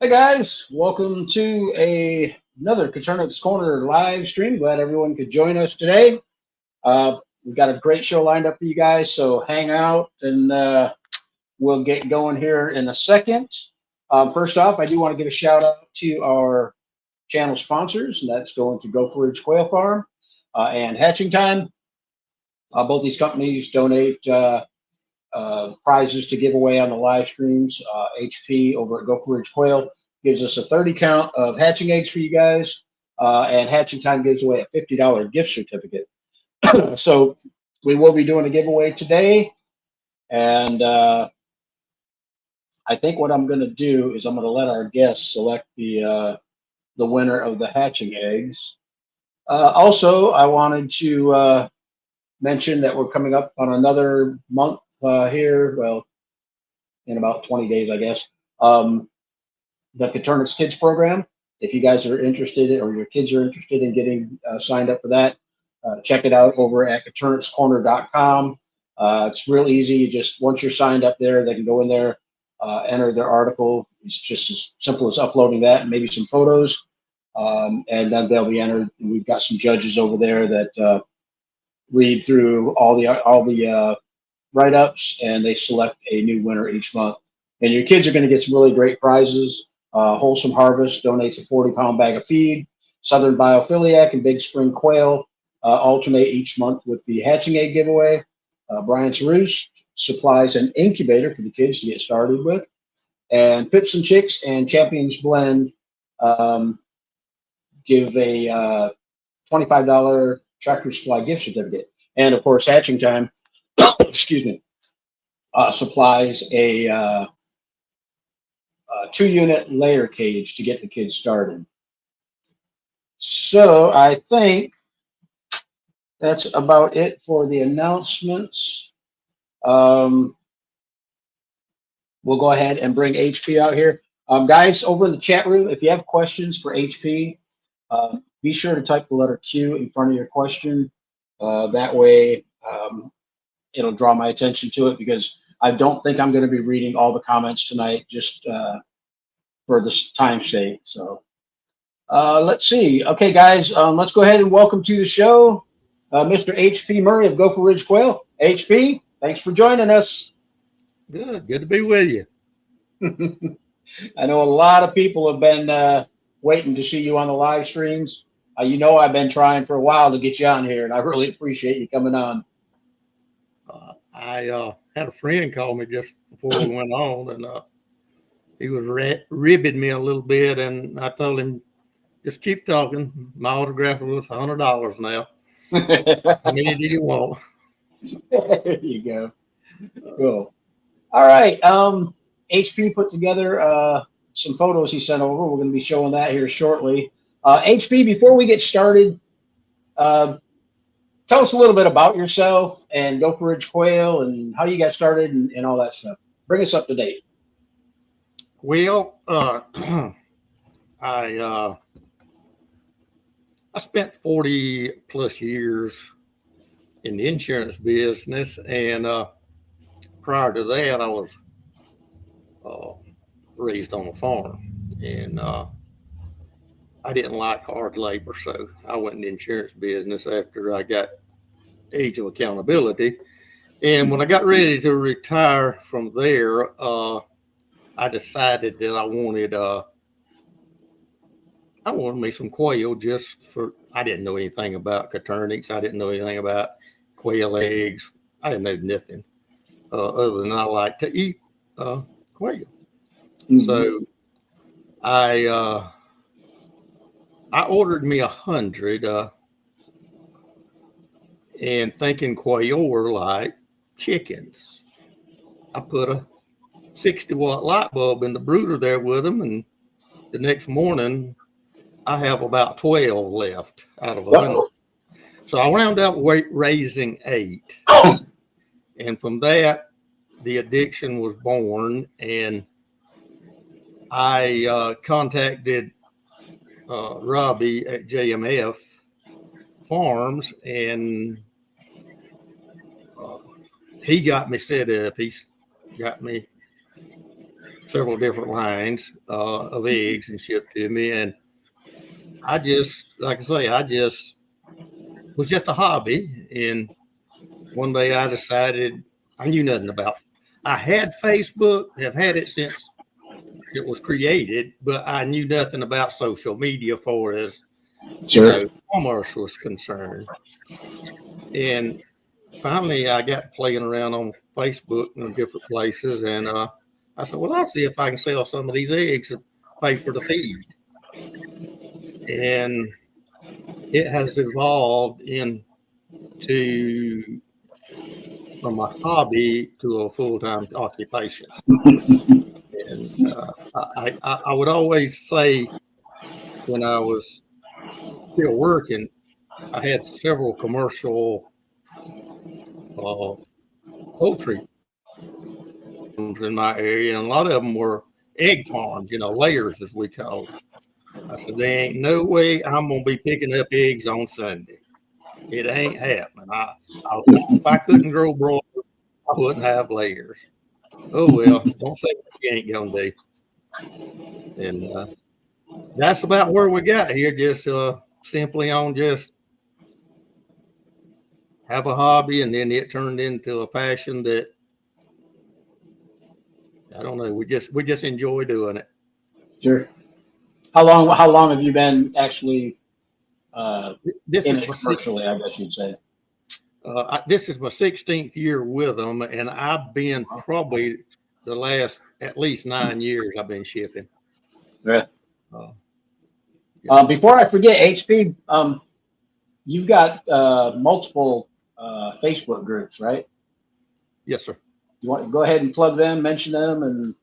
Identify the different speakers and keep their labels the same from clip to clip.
Speaker 1: Hey guys, welcome to another Coturnix Corner live stream. Glad everyone could join us today. We've got a great show lined up for you guys, so hang out and we'll get going here in a second. First off, I do want to give a shout out to our channel sponsors, and that's going to Gopher Ridge Quail Farm and Hatching Time. Both these companies donate prizes to give away on the live streams. HP over at Gopher Ridge Quail gives us a 30 count of hatching eggs for you guys, and Hatching Time gives away a $50 gift certificate. So we will be doing a giveaway today, and I think what I'm going to do is I'm going to let our guests select the winner of the hatching eggs. Also, I wanted to mention that we're coming up on another month here. Well, in about 20 days, I guess. The Coturnix Kids program. If you guys are interested or your kids are interested in getting signed up for that, check it out over at coturnixcorner.com. It's real easy. You just, once you're signed up there, they can go in there, enter their article. It's just as simple as uploading that and maybe some photos. And then they'll be entered. We've got some judges over there that read through all the write-ups, and they select a new winner each month. And your kids are going to get some really great prizes. Wholesome Harvest donates a 40-pound bag of feed. Southern Biophiliac and Big Spring Quail alternate each month with the hatching egg giveaway. Bryant's Roost supplies an incubator for the kids to get started with. And Pips and Chicks and Champions Blend give a $25 Tractor Supply gift certificate. And of course, Hatching Time, excuse me, supplies a 2-unit layer cage to get the kids started. So I think that's about it for the announcements. We'll go ahead and bring HP out here. Guys, over in the chat room, if you have questions for HP, be sure to type the letter Q in front of your question. That way, it'll draw my attention to it, because I don't think I'm going to be reading all the comments tonight, just for this time's sake. So let's see. Okay, guys, let's go ahead and welcome to the show Mr. HP Murray of Gopher Ridge Quail. HP, thanks for joining us.
Speaker 2: Good to be with you.
Speaker 1: I know a lot of people have been waiting to see you on the live streams. You know, I've been trying for a while to get you on here, and I really appreciate you coming on.
Speaker 2: I had a friend call me just before we went on, and he was ribbing me a little bit, and I told him, just keep talking. My autograph was $100 now. How many do you want?
Speaker 1: There you go. Cool. All right. HP put together some photos he sent over. We're going to be showing that here shortly. HP, before we get started, tell us a little bit about yourself and Gopher Ridge Quail and how you got started and all that stuff. Bring us up to date.
Speaker 2: Well, I spent 40 plus years in the insurance business, and prior to that, I was raised on a farm, and I didn't like hard labor, so I went in the insurance business after I got age of accountability. And when I got ready to retire from there, I decided that I wanted me some quail, just for, I didn't know anything about Coturnix. I didn't know anything about quail eggs. I didn't know nothing other than I like to eat quail. Mm-hmm. So I ordered me 100, and thinking quail were like chickens. I put a 60-watt light bulb in the brooder there with them, and the next morning I have about 12 left out of 100. Uh-oh. So I wound up raising 8. And from that, the addiction was born, and I contacted Robbie at JMF Farms, and he got me set up. He's got me several different lines of eggs and shipped to me. And I just, like I say, I just was just a hobby. And one day I decided I knew nothing about. I had Facebook, have had it since it was created, but I knew nothing about social media for as
Speaker 1: Sure.
Speaker 2: commerce was concerned. And finally, I got playing around on Facebook and different places, and I said, "Well, I'll see if I can sell some of these eggs and pay for the feed." And it has evolved into from a hobby to a full-time occupation. And I would always say when I was still working, I had several commercial poultry in my area, and a lot of them were egg farms, layers as we call them. I said, there ain't no way I'm gonna be picking up eggs on Sunday. It ain't happening. If I couldn't grow broilers, I wouldn't have layers. Oh well, don't say what you ain't gonna do. And that's about where we got here. Just simply on just have a hobby, and then it turned into a passion that I don't know. We just enjoy doing it.
Speaker 1: Sure. How long have you been actually
Speaker 2: This
Speaker 1: in
Speaker 2: is
Speaker 1: it
Speaker 2: my
Speaker 1: commercially, I guess you'd say?
Speaker 2: This is my 16th year with them, and I've been probably the last at least 9 years I've been shipping.
Speaker 1: Yeah.
Speaker 2: Yeah.
Speaker 1: Before I forget, HP, you've got multiple Facebook groups, right?
Speaker 2: Yes, sir.
Speaker 1: You want to go ahead and plug them, mention them, and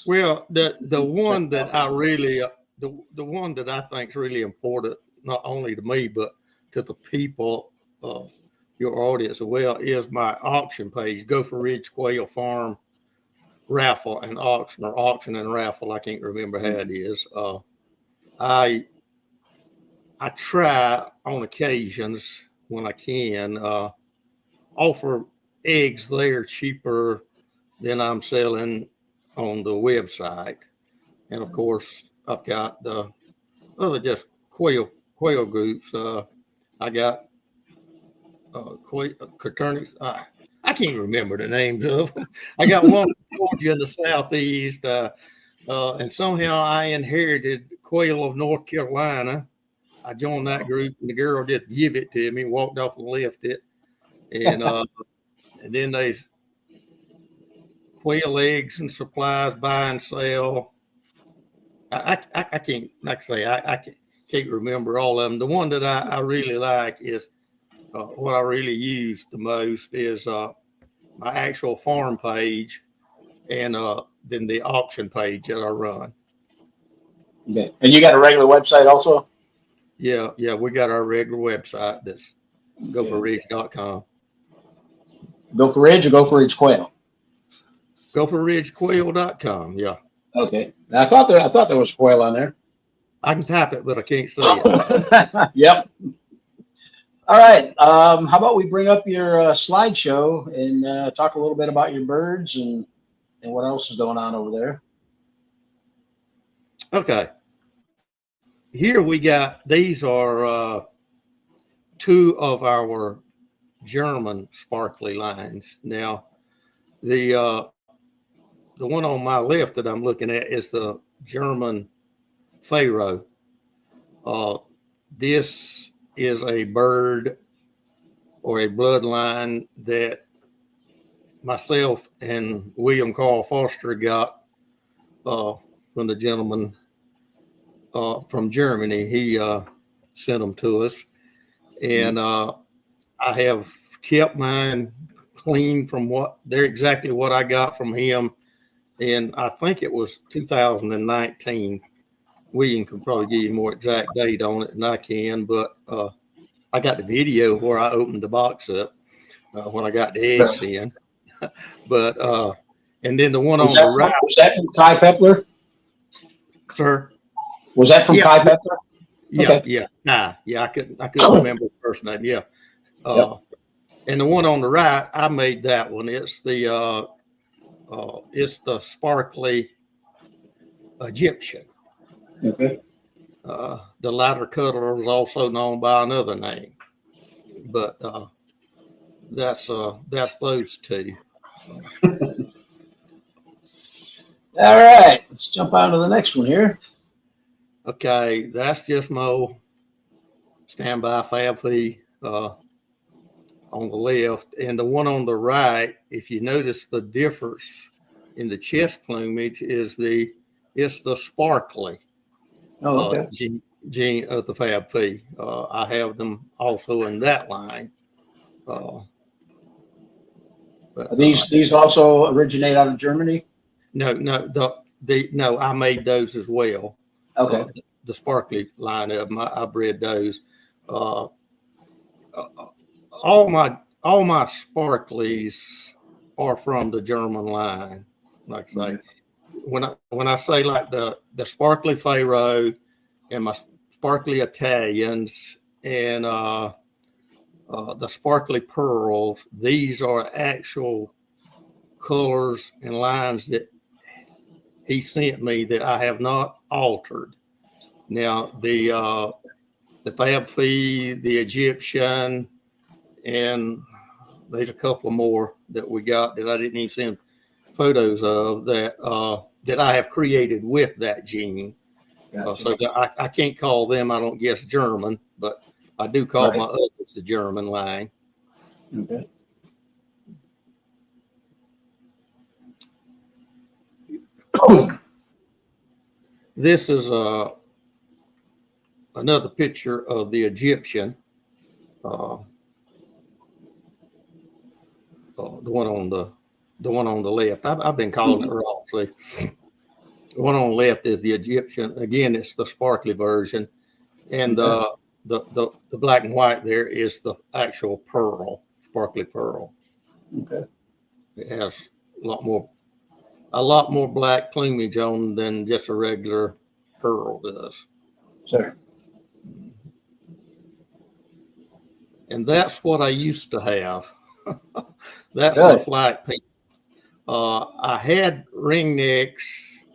Speaker 2: Well, the one that I really the one that I think is really important, not only to me but to the people, your audience as well, is my auction page, Gopher Ridge Quail Farm Raffle and Auction, or Auction and Raffle. I can't remember how it is. I try on occasions when I can offer eggs there cheaper than I'm selling on the website. And of course, I've got the other just quail groups. I got Coturnix. I can't remember the names of them. I got one in Georgia in the southeast, and somehow I inherited Quail of North Carolina. I joined that group, and the girl just give it to me, walked off and left it, and and then there's quail eggs and supplies, buy and sell. I can't, like I say, I can't remember all of them. The one that I really like is what I really use the most is my actual farm page, and then the auction page that I run.
Speaker 1: okay. And you got a regular website also?
Speaker 2: Yeah, we got our regular website. That's gopherridge.com.
Speaker 1: Gopher Ridge or Gopher Ridge Quail?
Speaker 2: Gopherridgequail.com. Yeah.
Speaker 1: Okay. I thought there was quail on there.
Speaker 2: I can type it, but I can't say it.
Speaker 1: Yep. All right. How about we bring up your slideshow and talk a little bit about your birds and what else is going on over there?
Speaker 2: Okay. Here we got, these are two of our German sparkly lines. Now, the one on my left that I'm looking at is the German Pharaoh. This is a bird or a bloodline that myself and William Carl Foster got from the gentleman from Germany. He sent them to us, and I have kept mine clean from they're exactly what I got from him. And I think it was 2019. William can probably give you a more exact date on it than I can, but I got the video where I opened the box up when I got the eggs in. But and then the one on the right.
Speaker 1: Was that from Kai Pepler?
Speaker 2: Sir?
Speaker 1: Was that from Kai Pepler?
Speaker 2: Yeah,
Speaker 1: okay.
Speaker 2: Yeah. I couldn't remember his first name. Yeah. And the one on the right, I made that one. It's the It's the sparkly Egyptian.
Speaker 1: Okay.
Speaker 2: The lighter colour is also known by another name, but that's those two.
Speaker 1: All right, let's jump on to the next one here.
Speaker 2: Okay, that's just my standby Fab Fee on the left, and the one on the right. If you notice the difference in the chest plumage, it's the sparkly
Speaker 1: Oh, okay.
Speaker 2: gene of the Fab Fee. I have them also in that line. But
Speaker 1: These also originate out of Germany?
Speaker 2: no, no, I made those as well.
Speaker 1: Okay.
Speaker 2: The sparkly line of them, I bred those. All my sparklies are from the German line. Like I say, when I say like the sparkly Pharaoh and my sparkly Italians and the sparkly pearls, these are actual colors and lines that he sent me that I have not altered. Now the Fab Fee, the Egyptian, and there's a couple more that we got that I didn't even send photos of that I have created with that gene.
Speaker 1: Gotcha.
Speaker 2: So I can't call them, I don't guess, German, but I do call my others the German line.
Speaker 1: Okay.
Speaker 2: This is another picture of the Egyptian. The one on the left. I've been calling it wrong. See, the one on the left is the Egyptian. Again, it's the sparkly version, and the black and white there is the actual pearl, sparkly pearl.
Speaker 1: Okay.
Speaker 2: It has a lot more black plumage on than just a regular pearl does.
Speaker 1: Sure.
Speaker 2: And that's what I used to have. That's my flight piece. I had ringnecks,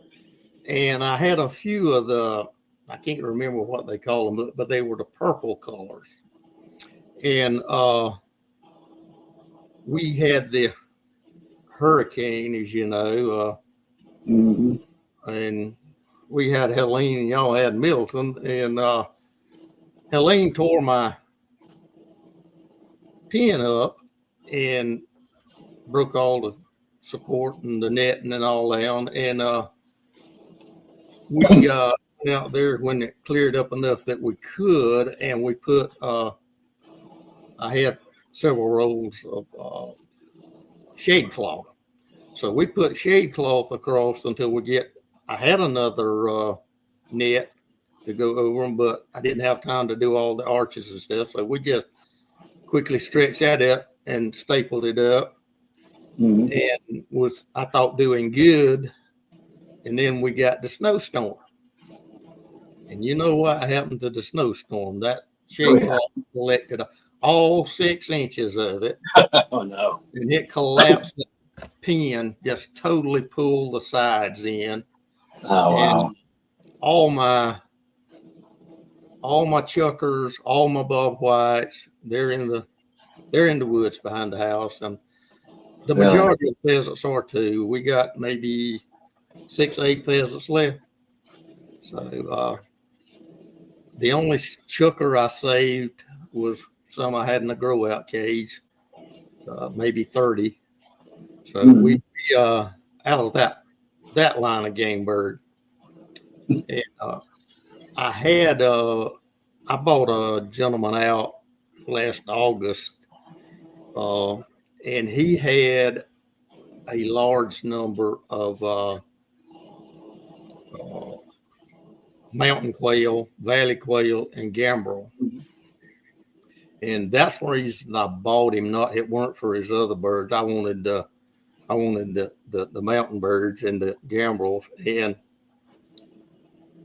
Speaker 2: and I had a few of I can't remember what they call them, but they were the purple colors. And we had the hurricane, as you know, and we had Helene, and y'all had Milton, and Helene tore my pin up and broke all the support and the netting and all down. And we went out there when it cleared up enough that we could, and we put I had several rolls of shade cloth. So we put shade cloth across until I had another net to go over them, but I didn't have time to do all the arches and stuff. So we just quickly stretched that up and stapled it up, and was, I thought, doing good. And then we got the snowstorm. And you know what happened to the snowstorm? That shade cloth collected all 6 inches of it.
Speaker 1: Oh, no.
Speaker 2: And it collapsed. The pin just totally pulled the sides in.
Speaker 1: Oh, wow.
Speaker 2: And all my chuckers, all my bob whites, they're in the woods behind the house. And the majority of pheasants are too. We got maybe 6 or 8 pheasants left. So the only chucker I saved was some I had in a grow out cage, maybe 30. So we out of that line of game bird. And I bought a gentleman out last August, and he had a large number of mountain quail, valley quail, and gambrel. And that's the reason I bought him. It weren't for his other birds. I wanted the mountain birds and the gambrels, and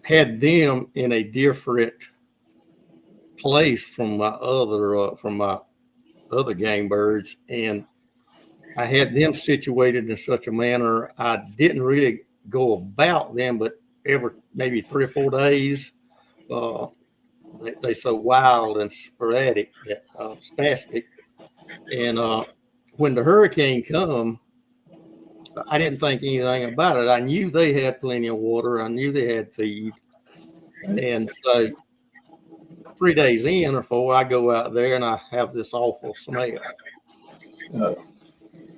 Speaker 2: had them in a different place from my other game birds, and I had them situated in such a manner I didn't really go about them, but every maybe 3 or 4 days, they so wild and sporadic that spastic. And when the hurricane come, I didn't think anything about it. I knew they had plenty of water. I knew they had feed. And so 3 days in or 4, I go out there and I have this awful smell.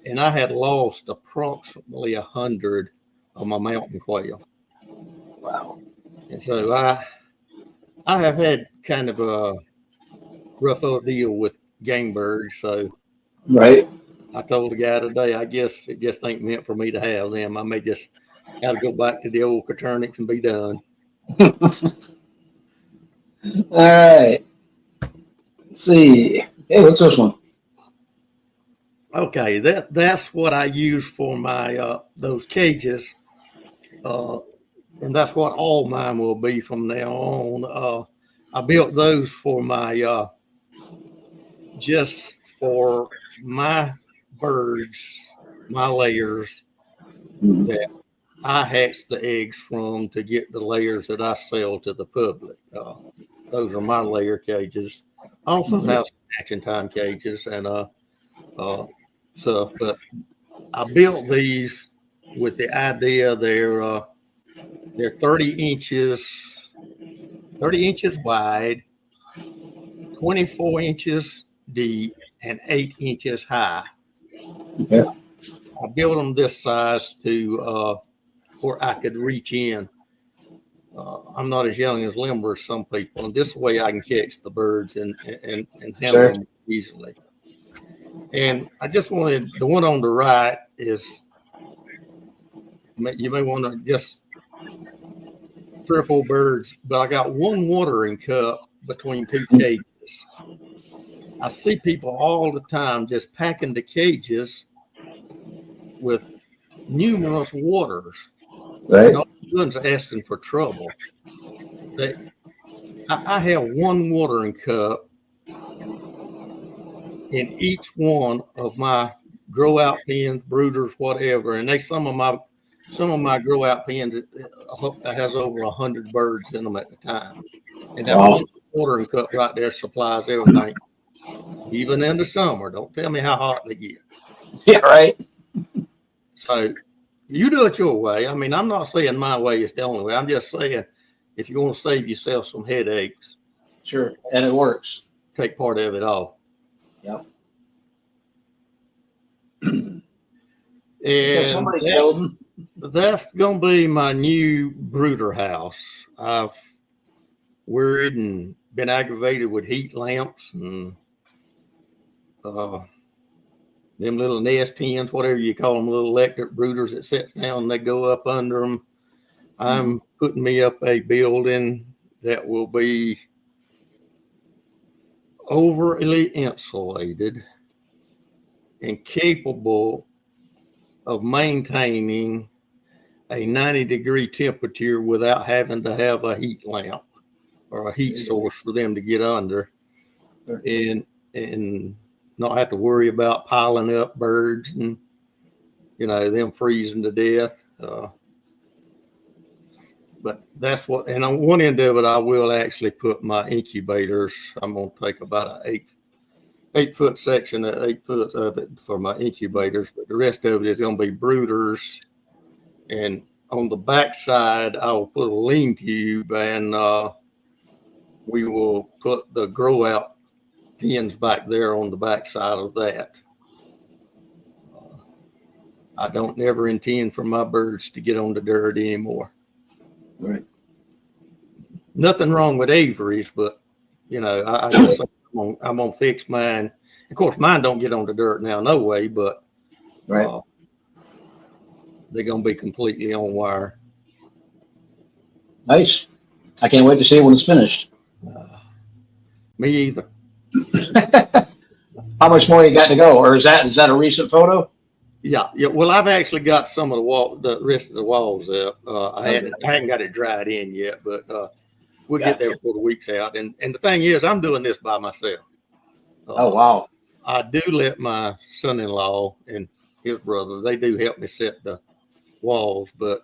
Speaker 2: And I had lost approximately 100 of my mountain quail.
Speaker 1: Wow.
Speaker 2: And so I have had kind of a rough deal with game birds. So
Speaker 1: Right.
Speaker 2: I told the guy today, I guess it just ain't meant for me to have them. I may just have to go back to the old Coturnix and be done.
Speaker 1: All right. Let's see. Hey, what's this one?
Speaker 2: Okay, that's what I use for my those cages, and that's what all mine will be from now on. I built those for my just for my birds, my layers that I hatch the eggs from to get the layers that I sell to the public. Those are my layer cages. I also have some hatching time cages and stuff, but I built these with the idea they're 30 inches wide, 24 inches deep, and 8 inches high.
Speaker 1: Okay.
Speaker 2: I built them this size to where I could reach in. I'm not as young as limber as some people, and this way I can catch the birds and handle them easily. And I just wanted the one on the right is you may want to just 3 or 4 birds, but I got one watering cup between 2 cages. I see people all the time just packing the cages with numerous waters.
Speaker 1: Right.
Speaker 2: And all they're doing is asking for trouble. I have one watering cup in each one of my grow out pens, brooders, whatever, and some of my grow out pens has over 100 birds in them at the time, and that one watering cup right there supplies everything, even in the summer. Don't tell me how hot they get.
Speaker 1: Yeah, right.
Speaker 2: So you do it your way. I mean, I'm not saying my way is the only way. I'm just saying if you want to save yourself some headaches,
Speaker 1: Sure, and it works.
Speaker 2: take part of it off.
Speaker 1: Yep.
Speaker 2: And that's going to be my new brooder house. I've worried and been aggravated with heat lamps and them little nest hens, whatever you call them, little electric brooders that sit down and they go up under them. I'm putting me up a building that will be overly insulated and capable of maintaining a 90-degree temperature without having to have a heat lamp or a heat source for them to get under, and not have to worry about piling up birds and them freezing to death. But that's what, and on one end of it, I will actually put my incubators. I'm going to take about an 8-foot section, 8 foot of it for my incubators, but the rest of it is going to be brooders. And on the back side, I will put a lean tube, and we will put the grow out pens back there on the back side of that. I don't never intend for my birds to get on the dirt anymore.
Speaker 1: Right.
Speaker 2: Nothing wrong with aviaries, but I just I'm gonna fix mine. Of course, mine don't get on the dirt now, no way, but
Speaker 1: right.
Speaker 2: They're gonna be completely on wire.
Speaker 1: Nice. I can't wait to see it when it's finished.
Speaker 2: Me either.
Speaker 1: How much more you got to go, or is that a recent photo?
Speaker 2: Yeah. Well, I've actually got some of the rest of the walls up. I hadn't got it dried in yet, but we'll get there before the week's out. And the thing is, I'm doing this by myself.
Speaker 1: Oh wow!
Speaker 2: I do let my son-in-law and his brother. They do help me set the walls, but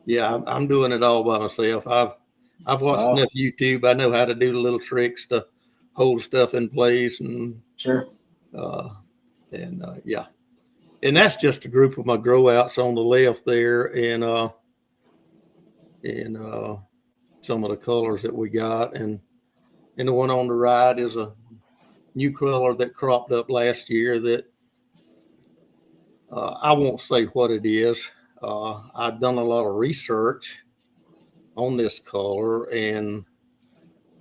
Speaker 2: yeah, I'm doing it all by myself. I've watched
Speaker 1: Wow.
Speaker 2: enough YouTube. I know how to do the little tricks to hold stuff in place, and
Speaker 1: Sure.
Speaker 2: uh, yeah, and that's just a group of my grow outs on the left there, and some of the colors that we got, and the one on the right is a new color that cropped up last year that I won't say what it is. I've done a lot of research on this color, and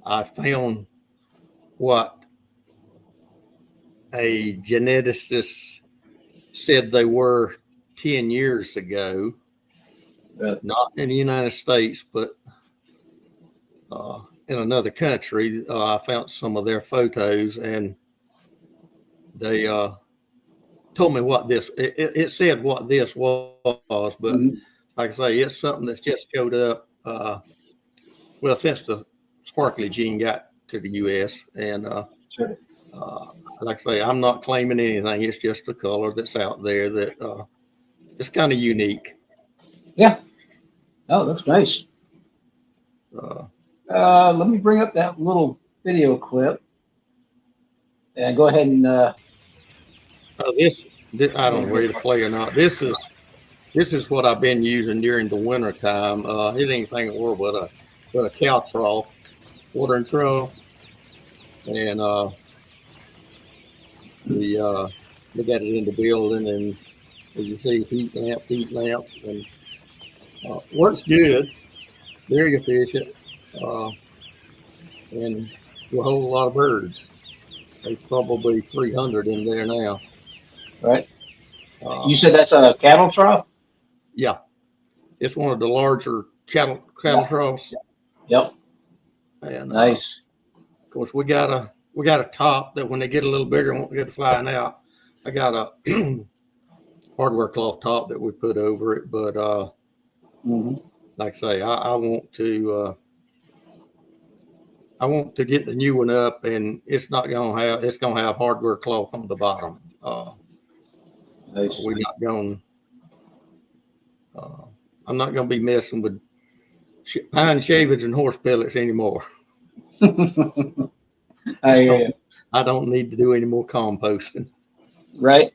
Speaker 2: I found what a geneticist said they were 10 years ago,
Speaker 1: Yeah.
Speaker 2: not in the United States, but in another country. I found some of their photos, and they told me what it said what this was, but
Speaker 1: Mhm.
Speaker 2: like I say, it's something that's just showed up. Well, since the sparkly gene got to the U.S. and
Speaker 1: Sure.
Speaker 2: uh, like I say, I'm not claiming anything. It's just a color that's out there that it's kind of unique.
Speaker 1: Yeah. Oh, that's nice.
Speaker 2: Uh,
Speaker 1: Let me bring up that little video clip and go ahead and
Speaker 2: this I don't know whether to play or not. This is what I've been using during the winter time. It ain't anything more but a cow trough, watering trough, and we got it in the building, and as you see, heat lamp, and works good, very efficient, uh, and will hold a lot of birds. There's probably 300 in there now.
Speaker 1: right.
Speaker 2: Uh,
Speaker 1: You said that's a cattle trough?
Speaker 2: yeah, it's one of the larger cattle
Speaker 1: Yeah.
Speaker 2: troughs,
Speaker 1: Yep.
Speaker 2: and
Speaker 1: Nice.
Speaker 2: of course we got a top that when they get a little bigger, won't get flying out. I got a hardware cloth top that we put over it, but
Speaker 1: Hmm.
Speaker 2: like I say, I want to get the new one up, and it's gonna have hardware cloth on the bottom.
Speaker 1: Nice.
Speaker 2: We're not going. Uh, I'm not going to be messing with pine shavings and horse pellets anymore.
Speaker 1: I hear you.
Speaker 2: I don't need to do any more composting.
Speaker 1: Right.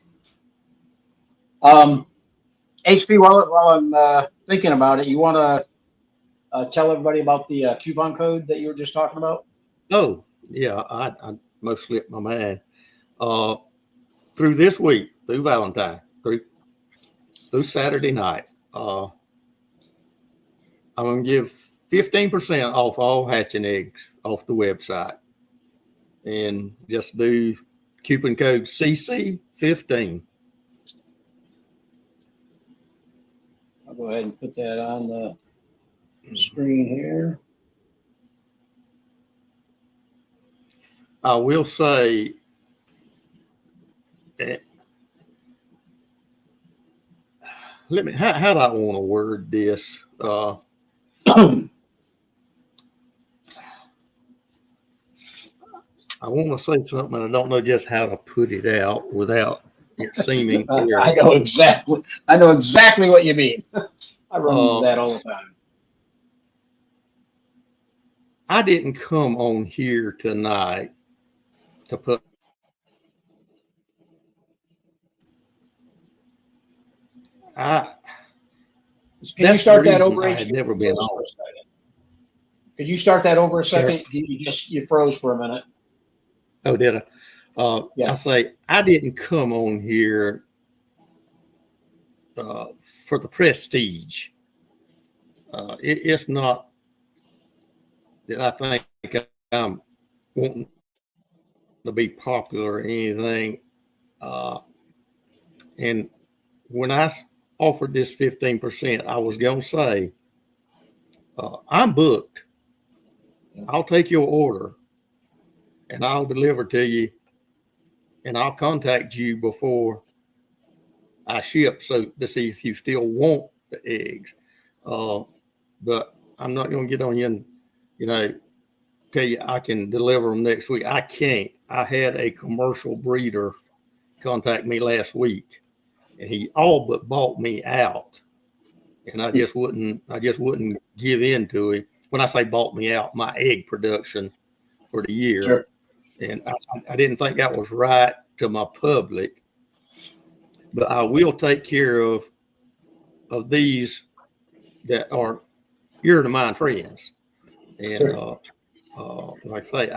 Speaker 1: HP, while I'm thinking about it, you want to tell everybody about the coupon code that you were just talking about?
Speaker 2: Oh, yeah, I most slipped my mind. Uh, through this week, through Valentine, through Saturday night, I'm going to give 15% off all hatching eggs off the website, and just do coupon code CC15.
Speaker 1: I'll go ahead and put that on the screen here.
Speaker 2: I will say, how do I want to word this? I want to say something, and I don't know just how to put it out without it seeming
Speaker 1: I
Speaker 2: arrogant.
Speaker 1: know exactly. I know exactly what you mean. I run into that all the time.
Speaker 2: I didn't come on here tonight to put.
Speaker 1: Can you
Speaker 2: That's the
Speaker 1: start that
Speaker 2: reason
Speaker 1: over,
Speaker 2: I had
Speaker 1: HP?
Speaker 2: never been on.
Speaker 1: Could you start that over a
Speaker 2: Sure.
Speaker 1: second? You froze for a minute.
Speaker 2: Oh, did I?
Speaker 1: Yeah.
Speaker 2: I say I didn't come on here for the prestige. It's not that I think I'm wanting to be popular or anything. And when I offered this 15%, I was going to say, I'm booked. I'll take your order and I'll deliver to you, and I'll contact you before I ship, so to see if you still want the eggs. But I'm not going to get on you and, tell you I can deliver them next week. I can't. I had a commercial breeder contact me last week, and he all but bought me out. And I just wouldn't give in to him. When I say bought me out, my egg production for the year.
Speaker 1: Sure.
Speaker 2: And I didn't think that was right to my public, but I will take care of these that are ear to mind friends. And
Speaker 1: Sure.
Speaker 2: like I say,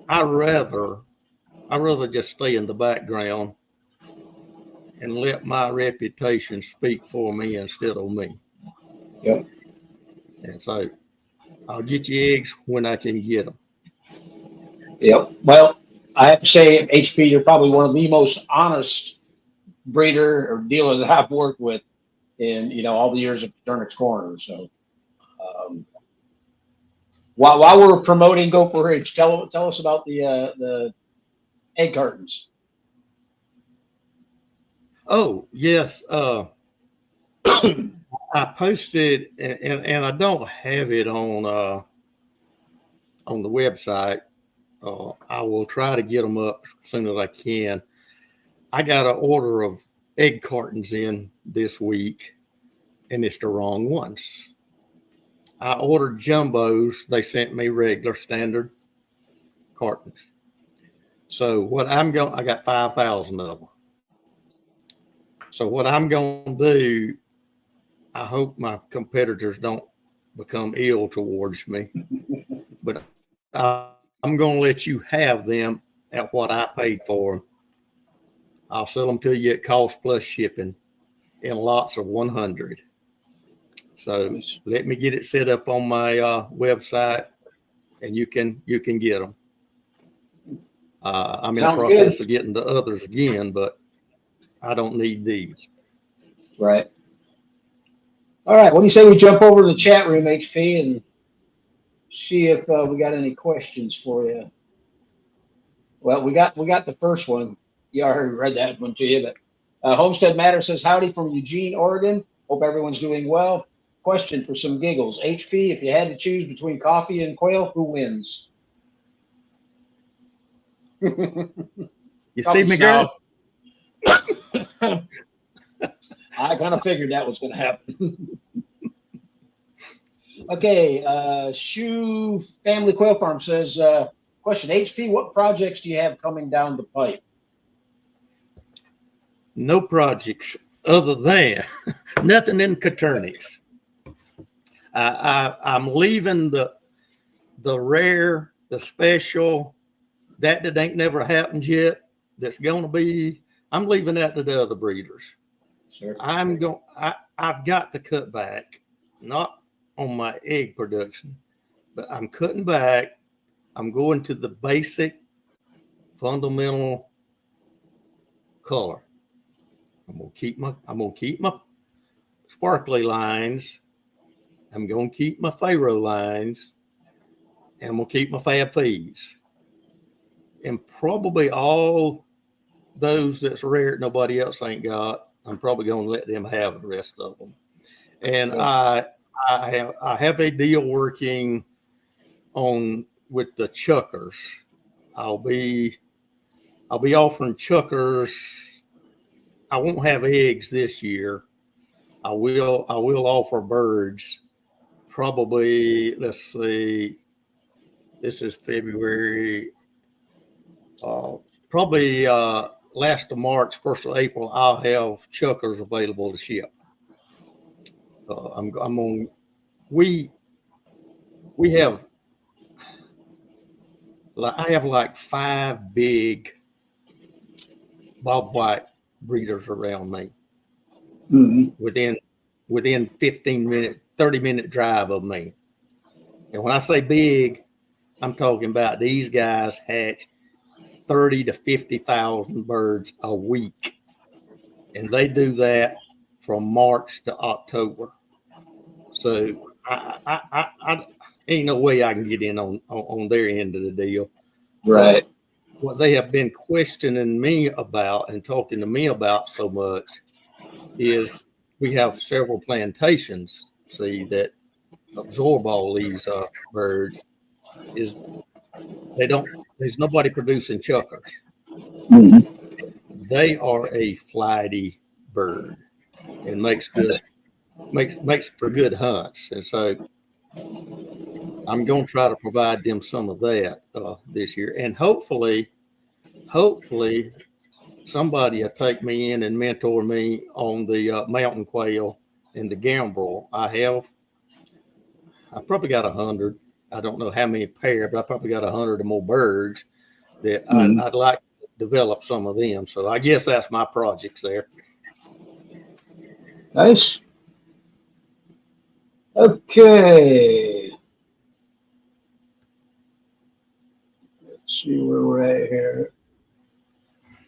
Speaker 2: I rather just stay in the background and let my reputation speak for me instead of me.
Speaker 1: Yep.
Speaker 2: And so I'll get you eggs when I can get them.
Speaker 1: Yep. Well, I have to say, HP, you're probably one of the most honest breeder or dealer that I've worked with in all the years of Coturnix Corner. So while we're promoting Gopher Ridge, tell us about the egg cartons.
Speaker 2: Oh yes, I posted, and I don't have it on the website. I will try to get them up as soon as I can. I got an order of egg cartons in this week, and it's the wrong ones. I ordered jumbos. They sent me regular standard cartons. So what I got 5,000 of them. So what I'm going to do, I hope my competitors don't become ill towards me, but I'm going to let you have them at what I paid for them. I'll sell them to you at cost plus shipping in lots of 100. So let me get it set up on my website, and you can get them. I'm in the process of getting the others again, but I don't need these.
Speaker 1: Right. All right. What do you say we jump over to the chat room, HP, and see if we got any questions for you? Well, we got the first one. You already read that one to you, but Homestead Matter says, howdy from Eugene, Oregon. Hope everyone's doing well. Question for some giggles. HP, if you had to choose between coffee and quail, who wins?
Speaker 2: You see me, girl?
Speaker 1: I kind of figured that was going to happen. Okay. Shoe Family Quail Farm says, question, HP, what projects do you have coming down the pipe?
Speaker 2: No projects other than nothing in Coturnix. I'm leaving the rare, the special, that ain't never happened yet. That's going to be. I'm leaving that to the other breeders.
Speaker 1: Sure.
Speaker 2: I've got to cut back, not on my egg production, but I'm cutting back. I'm going to the basic, fundamental color. I'm gonna keep my sparkly lines. I'm gonna keep my Pharaoh lines, and I'm gonna keep my Fab Fees, and probably all those that's rare that nobody else ain't got. I'm probably gonna let them have the rest of them. And I have a deal working on with the chuckers. I'll be offering chuckers. I won't have eggs this year. I will offer birds. Probably, let's see, this is February. Probably last of March, 1st of April, I'll have chuckers available to ship. I'm on. We have. I have like 5 big Bob White breeders around me.
Speaker 1: Mm-hmm.
Speaker 2: Within 30-minute drive of me. And when I say big, I'm talking about these guys hatch 30 to 50,000 birds a week. And they do that from March to October. So I ain't no way I can get in on their end of the deal.
Speaker 1: Right.
Speaker 2: But what they have been questioning me about and talking to me about so much is we have several plantations, that absorb all these birds. There's nobody producing chuckers.
Speaker 1: Mm-hmm.
Speaker 2: they are a flighty bird and makes for good hunts. And so I'm going to try to provide them some of that this year, and hopefully somebody will take me in and mentor me on the mountain quail and the gambrel. I probably got 100. I don't know how many pair, but I probably got 100 or more birds that I'd like to develop some of them. So I guess that's my projects there.
Speaker 1: Nice. Okay. Let's see where we're at here.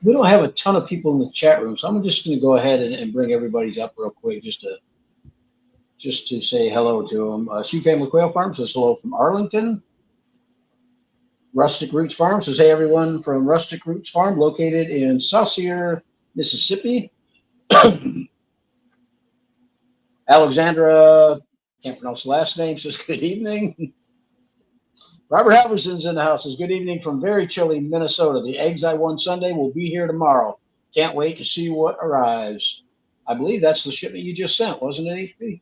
Speaker 1: We don't have a ton of people in the chat room, so I'm just going to go ahead and bring everybody's up real quick just to say hello to them. She Family Quail Farm says hello from Arlington. Rustic Roots Farm says, hey, everyone from Rustic Roots Farm, located in Saucier, Mississippi. Alexandra, can't pronounce the last name, says good evening. Robert Halverson's in the house, says good evening from very chilly Minnesota. The eggs I won Sunday will be here tomorrow. Can't wait to see what arrives. I believe that's the shipment you just sent, wasn't it, HP?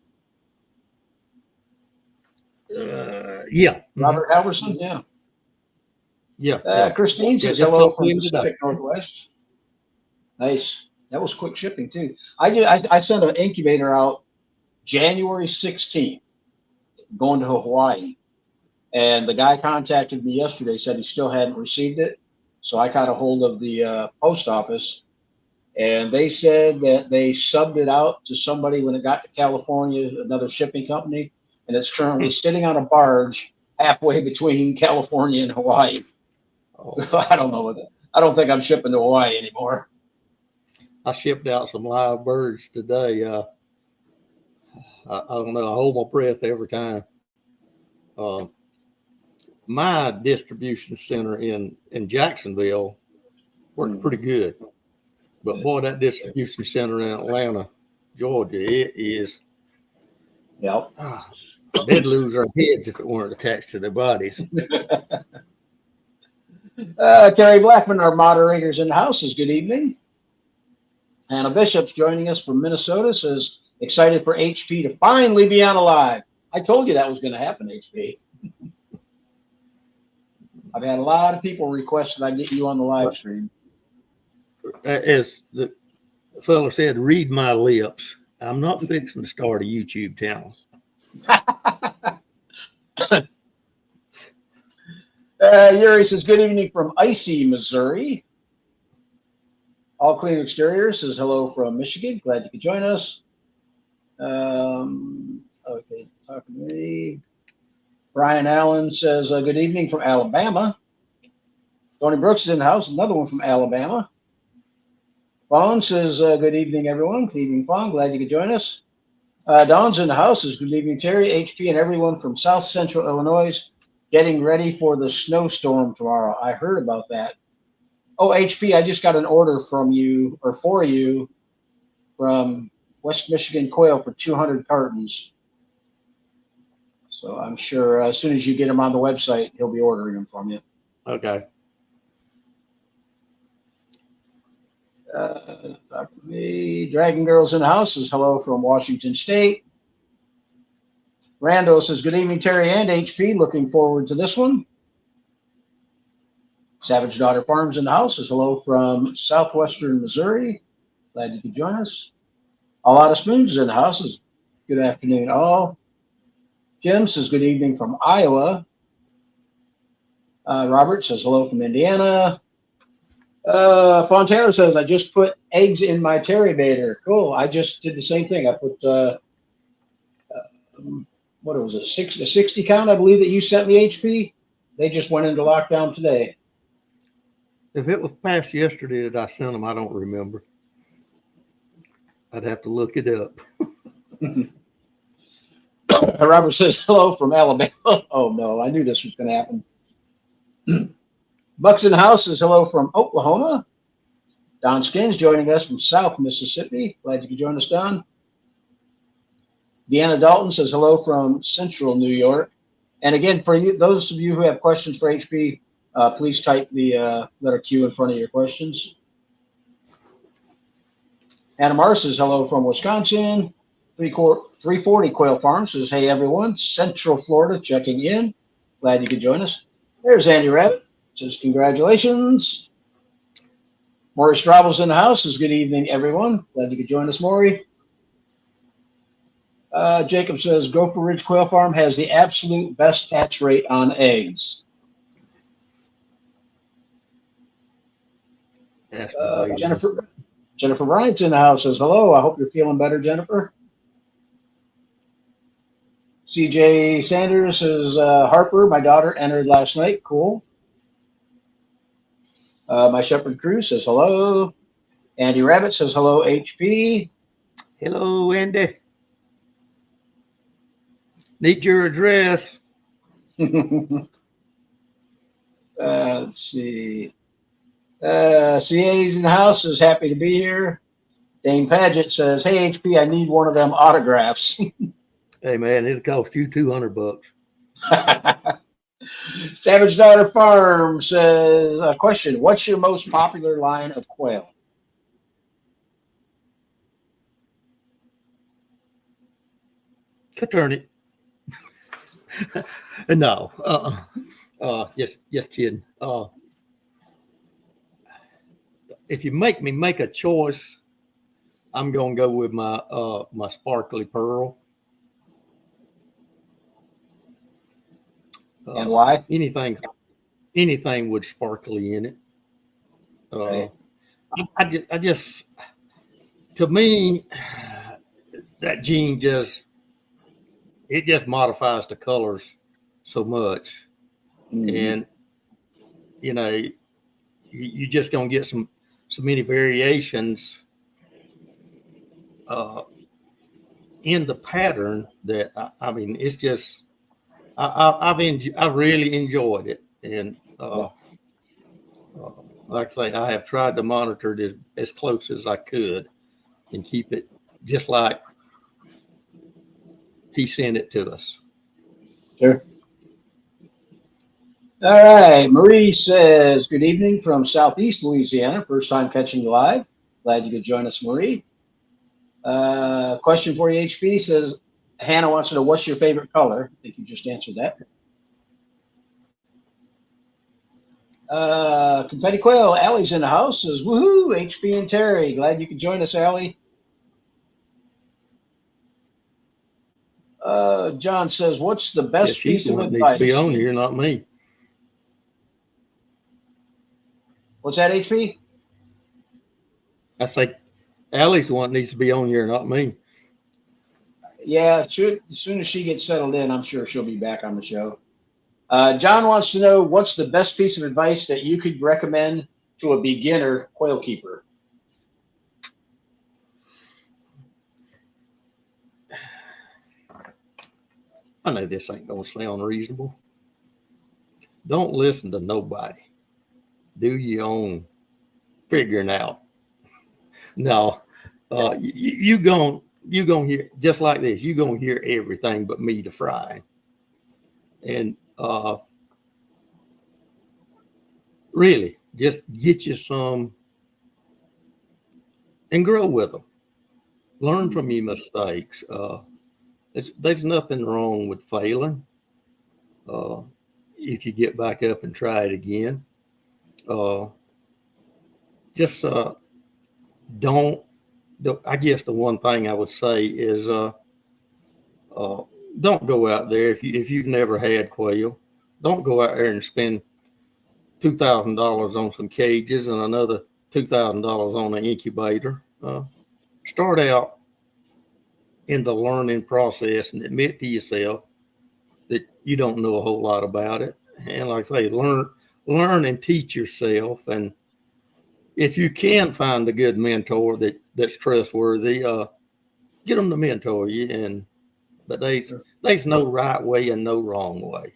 Speaker 2: Yeah.
Speaker 1: Robert Halverson, yeah.
Speaker 2: Yeah.
Speaker 1: Christine says hello from Pacific Northwest. Nice. That was quick shipping too. I sent an incubator out January 16th, going to Hawaii. And the guy contacted me yesterday, said he still hadn't received it. So I got a hold of the post office, and they said that they subbed it out to somebody when it got to California, another shipping company, and it's currently sitting on a barge halfway between California and Hawaii. Oh, so I don't know. I don't think I'm shipping to Hawaii anymore.
Speaker 2: I shipped out some live birds today. I don't know. I hold my breath every time. My distribution center in Jacksonville worked pretty good. But boy, that distribution center in Atlanta, Georgia, it is.
Speaker 1: Yep.
Speaker 2: They'd lose their heads if it weren't attached to their bodies.
Speaker 1: Terry Blackman, our moderators in the house, says good evening. Hannah Bishop's joining us from Minnesota, says excited for HP to finally be on live. I told you that was going to happen, HP. I've had a lot of people request that I get you on the live stream.
Speaker 2: As the fellow said, read my lips. I'm not fixing to start a YouTube channel.
Speaker 1: Yuri says, good evening from icy Missouri. All Clean Exterior says hello from Michigan. Glad you could join us. Okay, talking to me. Brian Allen says, good evening from Alabama. Tony Brooks is in the house, another one from Alabama. Fawn says, good evening, everyone. Good evening, Fawn. Glad you could join us. Dawn's in the house. Says, good evening, Terry, HP, and everyone from South Central Illinois getting ready for the snowstorm tomorrow. I heard about that. Oh, HP, I just got an order from you, or for you, from West Michigan Quail for 200 cartons. So I'm sure as soon as you get him on the website, he'll be ordering them from you.
Speaker 2: Okay.
Speaker 1: Dragon Girls in the house says hello from Washington State. Rando says good evening, Terry and HP. Looking forward to this one. Savage Daughter Farms in the house says hello from southwestern Missouri. Glad you could join us. A lot of spoons in the house says good afternoon, all. Kim says good evening from Iowa. Robert says hello from Indiana. Fontana says I just put eggs in my Terry baiter. Cool. I just did the same thing. I put what was it, 60 count, I believe, that you sent me, HP. They just went into lockdown today.
Speaker 2: If it was past yesterday that I sent them, I don't remember. I'd have to look it up.
Speaker 1: Robert says hello from Alabama. Oh no, I knew this was going to happen. Bucks in the house says hello from Oklahoma. Don Skins joining us from South Mississippi. Glad you could join us, Don. Deanna Dalton says hello from Central New York. And again, for you, those of you who have questions for HP, please type the letter Q in front of your questions. Anna Mar says hello from Wisconsin. 340 Quail Farm says, hey, everyone. Central Florida checking in. Glad you could join us. There's Andy Rabbit. Says, congratulations. Maury Straubel's in the house. Says, good evening, everyone. Glad you could join us, Maury. Jacob says, Gopher Ridge Quail Farm has the absolute best hatch rate on eggs. Jennifer Bryant's in the house. Says, hello. I hope you're feeling better, Jennifer. CJ Sanders says, Harper, my daughter, entered last night. Cool. My Shepherd Crew says, hello. Andy Rabbit says, hello, HP.
Speaker 2: Hello, Andy. Need your address.
Speaker 1: Let's see. CA's in the house, is happy to be here. Dane Paget says, hey, HP, I need one of them autographs.
Speaker 2: Hey, man, it'll cost you $200.
Speaker 1: Savage Daughter Farm says, a question, what's your most popular line of quail?
Speaker 2: Coturnix. No, just kidding. If you make me make a choice, I'm gonna go with my sparkly pearl.
Speaker 1: And why?
Speaker 2: Anything with sparkly in it.
Speaker 1: Right.
Speaker 2: I just, to me, that gene just modifies the colors so much, and you just gonna get so many variations in the pattern that I mean, it's just I've really enjoyed it, and like I say, I have tried to monitor it as close as I could and keep it just like he sent it to us.
Speaker 1: Sure. All right. Marie says, good evening from Southeast Louisiana. First time catching you live. Glad you could join us, Marie. Question for you, HP, says, Hannah wants to know, what's your favorite color? I think you just answered that. Confetti Quail, Allie's in the house, says, woohoo, HP and Terry. Glad you could join us, Allie. John says, what's the best piece of advice?
Speaker 2: Needs to be on here, not me.
Speaker 1: What's that, HP?
Speaker 2: I say, Allie's the one that needs to be on here, not me.
Speaker 1: Yeah, as soon as she gets settled in, I'm sure she'll be back on the show. John wants to know, what's the best piece of advice that you could recommend to a beginner quail keeper?
Speaker 2: I know this ain't going to sound reasonable. Don't listen to nobody. Do your own figuring out. No, you gonna hear, just like this, you gonna hear everything but me to fry. And really, just get you some and grow with them. Learn from your mistakes. There's nothing wrong with failing. If you get back up and try it again, don't. I guess the one thing I would say is don't go out there if you've never had quail. Don't go out there and spend $2,000 on some cages and another $2,000 on an incubator. Start out in the learning process and admit to yourself that you don't know a whole lot about it. And like I say, learn and teach yourself. And if you can find a good mentor that's trustworthy, get them to mentor you. But there's no right way and no wrong way.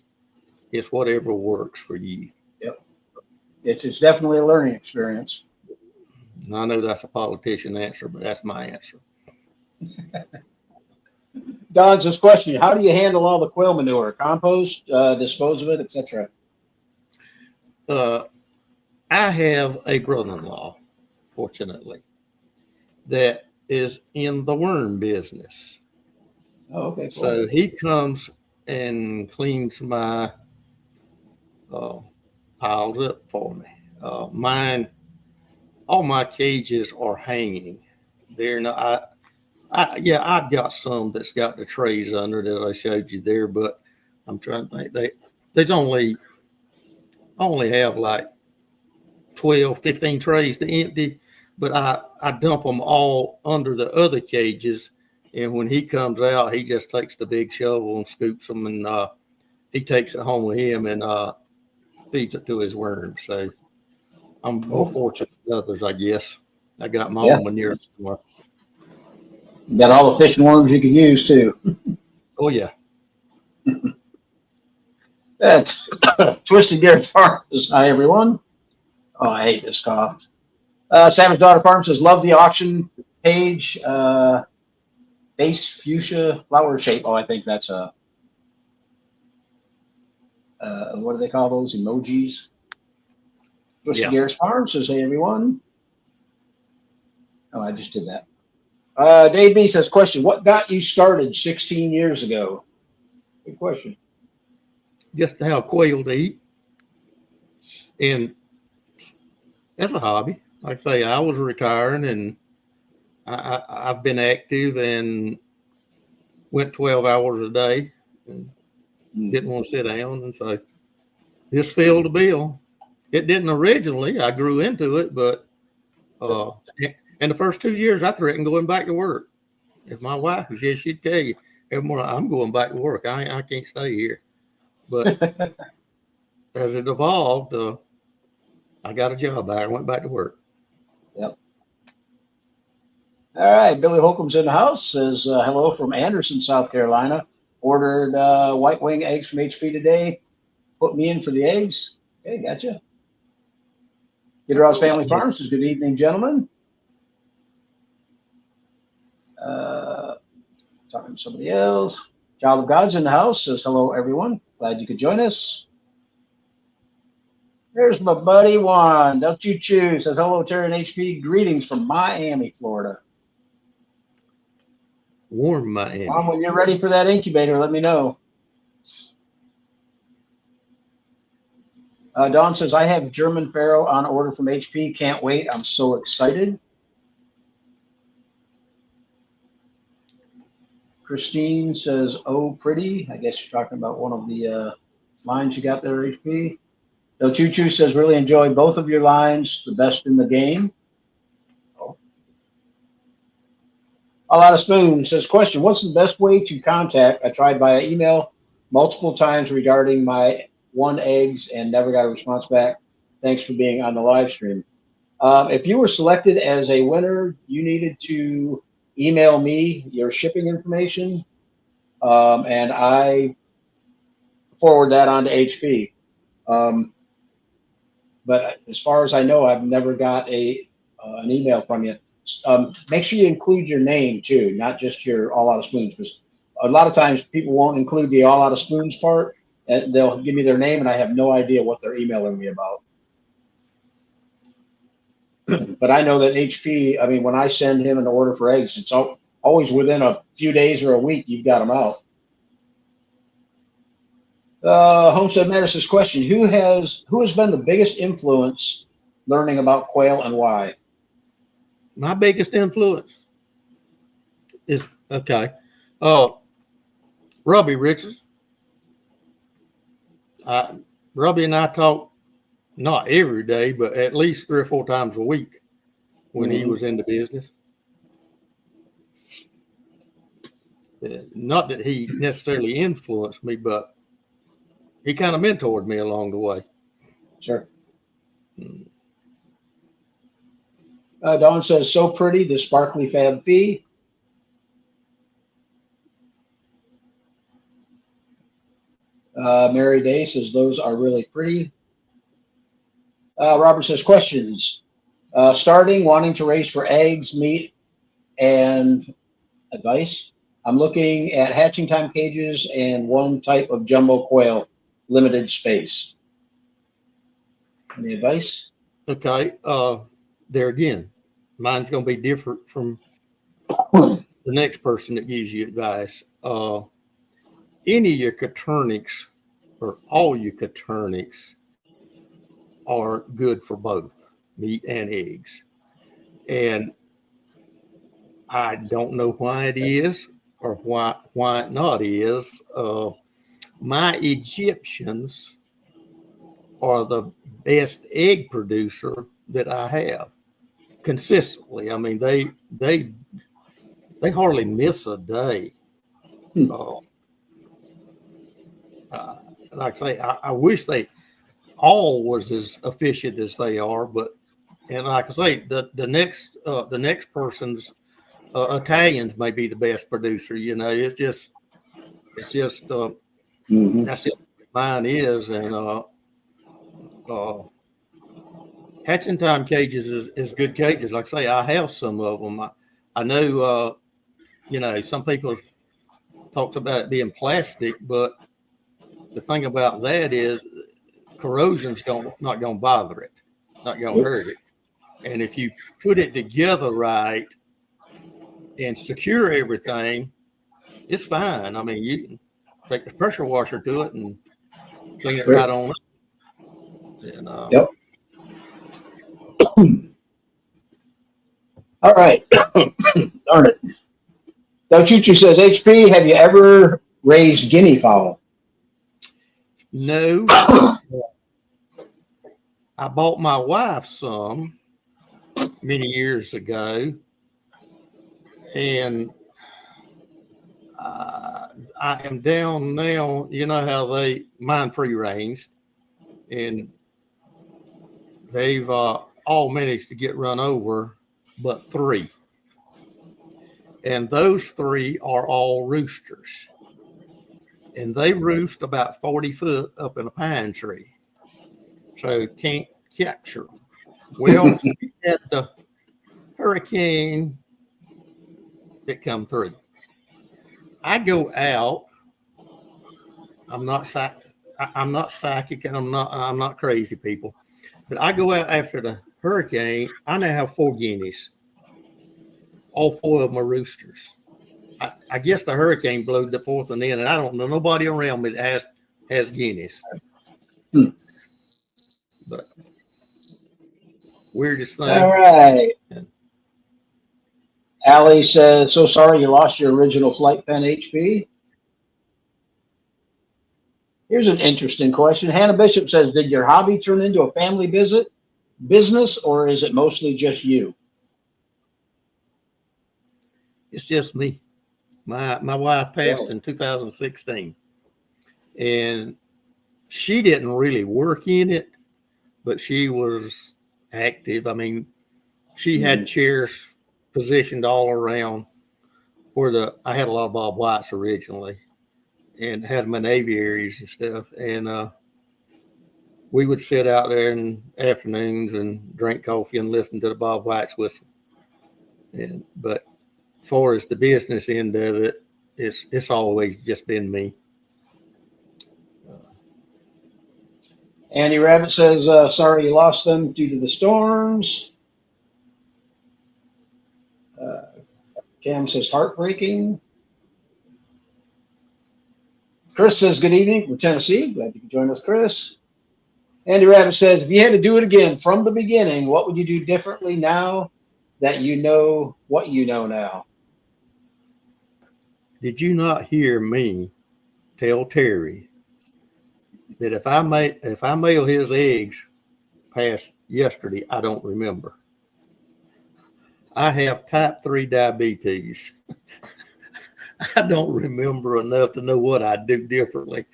Speaker 2: It's whatever works for you.
Speaker 1: Yep. It's definitely a learning experience.
Speaker 2: I know that's a politician answer, but that's my answer.
Speaker 1: Don's this question, how do you handle all the quail manure? Compost, dispose of it, etc.?
Speaker 2: I have a brother-in-law, fortunately, that is in the worm business.
Speaker 1: Oh, okay, cool.
Speaker 2: So he comes and cleans my piles up for me. All my cages are hanging. They're not. Yeah, I've got some that's got the trays under that I showed you there, but I'm trying to think. There's only have like 12, 15 trays to empty, but I dump them all under the other cages. And when he comes out, he just takes the big shovel and scoops them, and he takes it home with him and feeds it to his worms. So I'm more fortunate than others, I guess. I got my own manure somewhere.
Speaker 1: You got all the fish and worms you can use too.
Speaker 2: Oh yeah.
Speaker 1: That's Twisted Gear Farms. Hi, everyone. Oh, I hate this cough. Savage Daughter Farm says, love the auction page. Base fuchsia flower shape. Oh, I think that's a, what do they call those? Emojis? Twisted Gears Farm says, hey, everyone. Oh, I just did that. Dave B says, question, what got you started 16 years ago? Good question.
Speaker 2: Just to have quail to eat. And that's a hobby. Like I say, I was retiring and I've been active and went 12 hours a day and didn't want to sit down. And so this filled the bill. It didn't originally. I grew into it, but in the first 2 years, I threatened going back to work. If my wife was here, she'd tell you every morning, I'm going back to work. I can't stay here. But as it evolved, I got a job back. I went back to work.
Speaker 1: Yep. All right. Billy Holcomb's in the house. Says hello from Anderson, South Carolina. Ordered white wing eggs from HP today. Put me in for the eggs. Okay, gotcha. Gitterhouse Family Farms says good evening, gentlemen. Talking to somebody else. Child of God's in the house. Says hello, everyone. Glad you could join us. There's my buddy Juan. Don't you choose. Says hello, Terry and HP. Greetings from Miami, Florida.
Speaker 2: Warm Miami.
Speaker 1: Juan, when you're ready for that incubator, let me know. Dawn says, I have German Pharaoh on order from HP. Can't wait. I'm so excited. Christine says, oh, pretty. I guess you're talking about one of the lines you got there, HP. No Choo Choo says, really enjoy both of your lines. The best in the game. Oh. A lot of Spoon says, question, what's the best way to contact? I tried via email multiple times regarding my 1 eggs and never got a response back. Thanks for being on the live stream. If you were selected as a winner, you needed to email me your shipping information, and I forward that on to HP. But as far as I know, I've never got an email from you. Make sure you include your name too, not just your all out of spoons, because a lot of times people won't include the all out of spoons part, and they'll give me their name, and I have no idea what they're emailing me about. But I know that HP, I mean, when I send him an order for eggs, it's always within a few days or a week, you've got them out. Homestead Madison's question, who has been the biggest influence learning about quail and why?
Speaker 2: My biggest influence is, Robbie Richards. Robbie and I talk not every day, but at least 3 or 4 times a week when he was in the business. Not that he necessarily influenced me, but he kind of mentored me along the way.
Speaker 1: Sure. Dawn says, so pretty, the sparkly Fab Fee. Mary Day says, those are really pretty. Robert says, questions. Starting, wanting to race for eggs, meat, and advice. I'm looking at hatching time cages and 1 type of jumbo quail, limited space. Any advice?
Speaker 2: Okay. There again, mine's going to be different from the next person that gives you advice, any of your Coturnix or all your Coturnix are good for both meat and eggs. And I don't know why it is or why it not is. My Egyptians are the best egg producer that I have consistently. I mean, they hardly miss a day. Uh, like I say, I wish they all was as efficient as they are, but and like I say, the next person's Italians may be the best producer. You know, it's just that's just what mine is, and hatching time cages is good cages. Like I say, I have some of them. I know, you know, some people talked about it being plastic, but the thing about that is corrosion's not going to bother it, not going to hurt it. And if you put it together right and secure everything, it's fine. I mean, you can take the pressure washer to it and clean it right on up. And,
Speaker 1: yep. All right. Darn it. Chuchu says, HP, have you ever raised guinea fowl?
Speaker 2: No. I bought my wife some many years ago, and I am down now. You know how mine free ranged, and they've all managed to get run over, but 3. And those 3 are all roosters. And they roost about 40 foot up in a pine tree. So can't capture them. Well, we had the hurricane that come through. I go out. I'm not psychic, and I'm not crazy, people. But I go out after the hurricane. I now have 4 guineas. All 4 of them are roosters. I guess the hurricane blew the 4th one in, and I don't know nobody around me that has guineas. But weirdest thing.
Speaker 1: All right. Allie says, so sorry you lost your original flight pen, HP. Here's an interesting question. Hannah Bishop says, did your hobby turn into a family business, or is it mostly just you?
Speaker 2: It's just me. My wife passed in 2016, and she didn't really work in it, but she was active. I mean, she had chairs positioned all around where I had a lot of Bob Whites originally, and had them in aviaries and stuff. And we would sit out there in afternoons and drink coffee and listen to the Bob Whites whistle. But as far as the business end of it, it's always just been me.
Speaker 1: Andy Rabbit says, sorry you lost them due to the storms. Cam says, heartbreaking. Chris says, good evening from Tennessee. Glad you could join us, Chris. Andy Rabbit says, if you had to do it again from the beginning, what would you do differently now that you know what you know now?
Speaker 2: Did you not hear me tell Terry that if I mail his eggs past yesterday, I don't remember? I have type 3 diabetes. I don't remember enough to know what I'd do differently.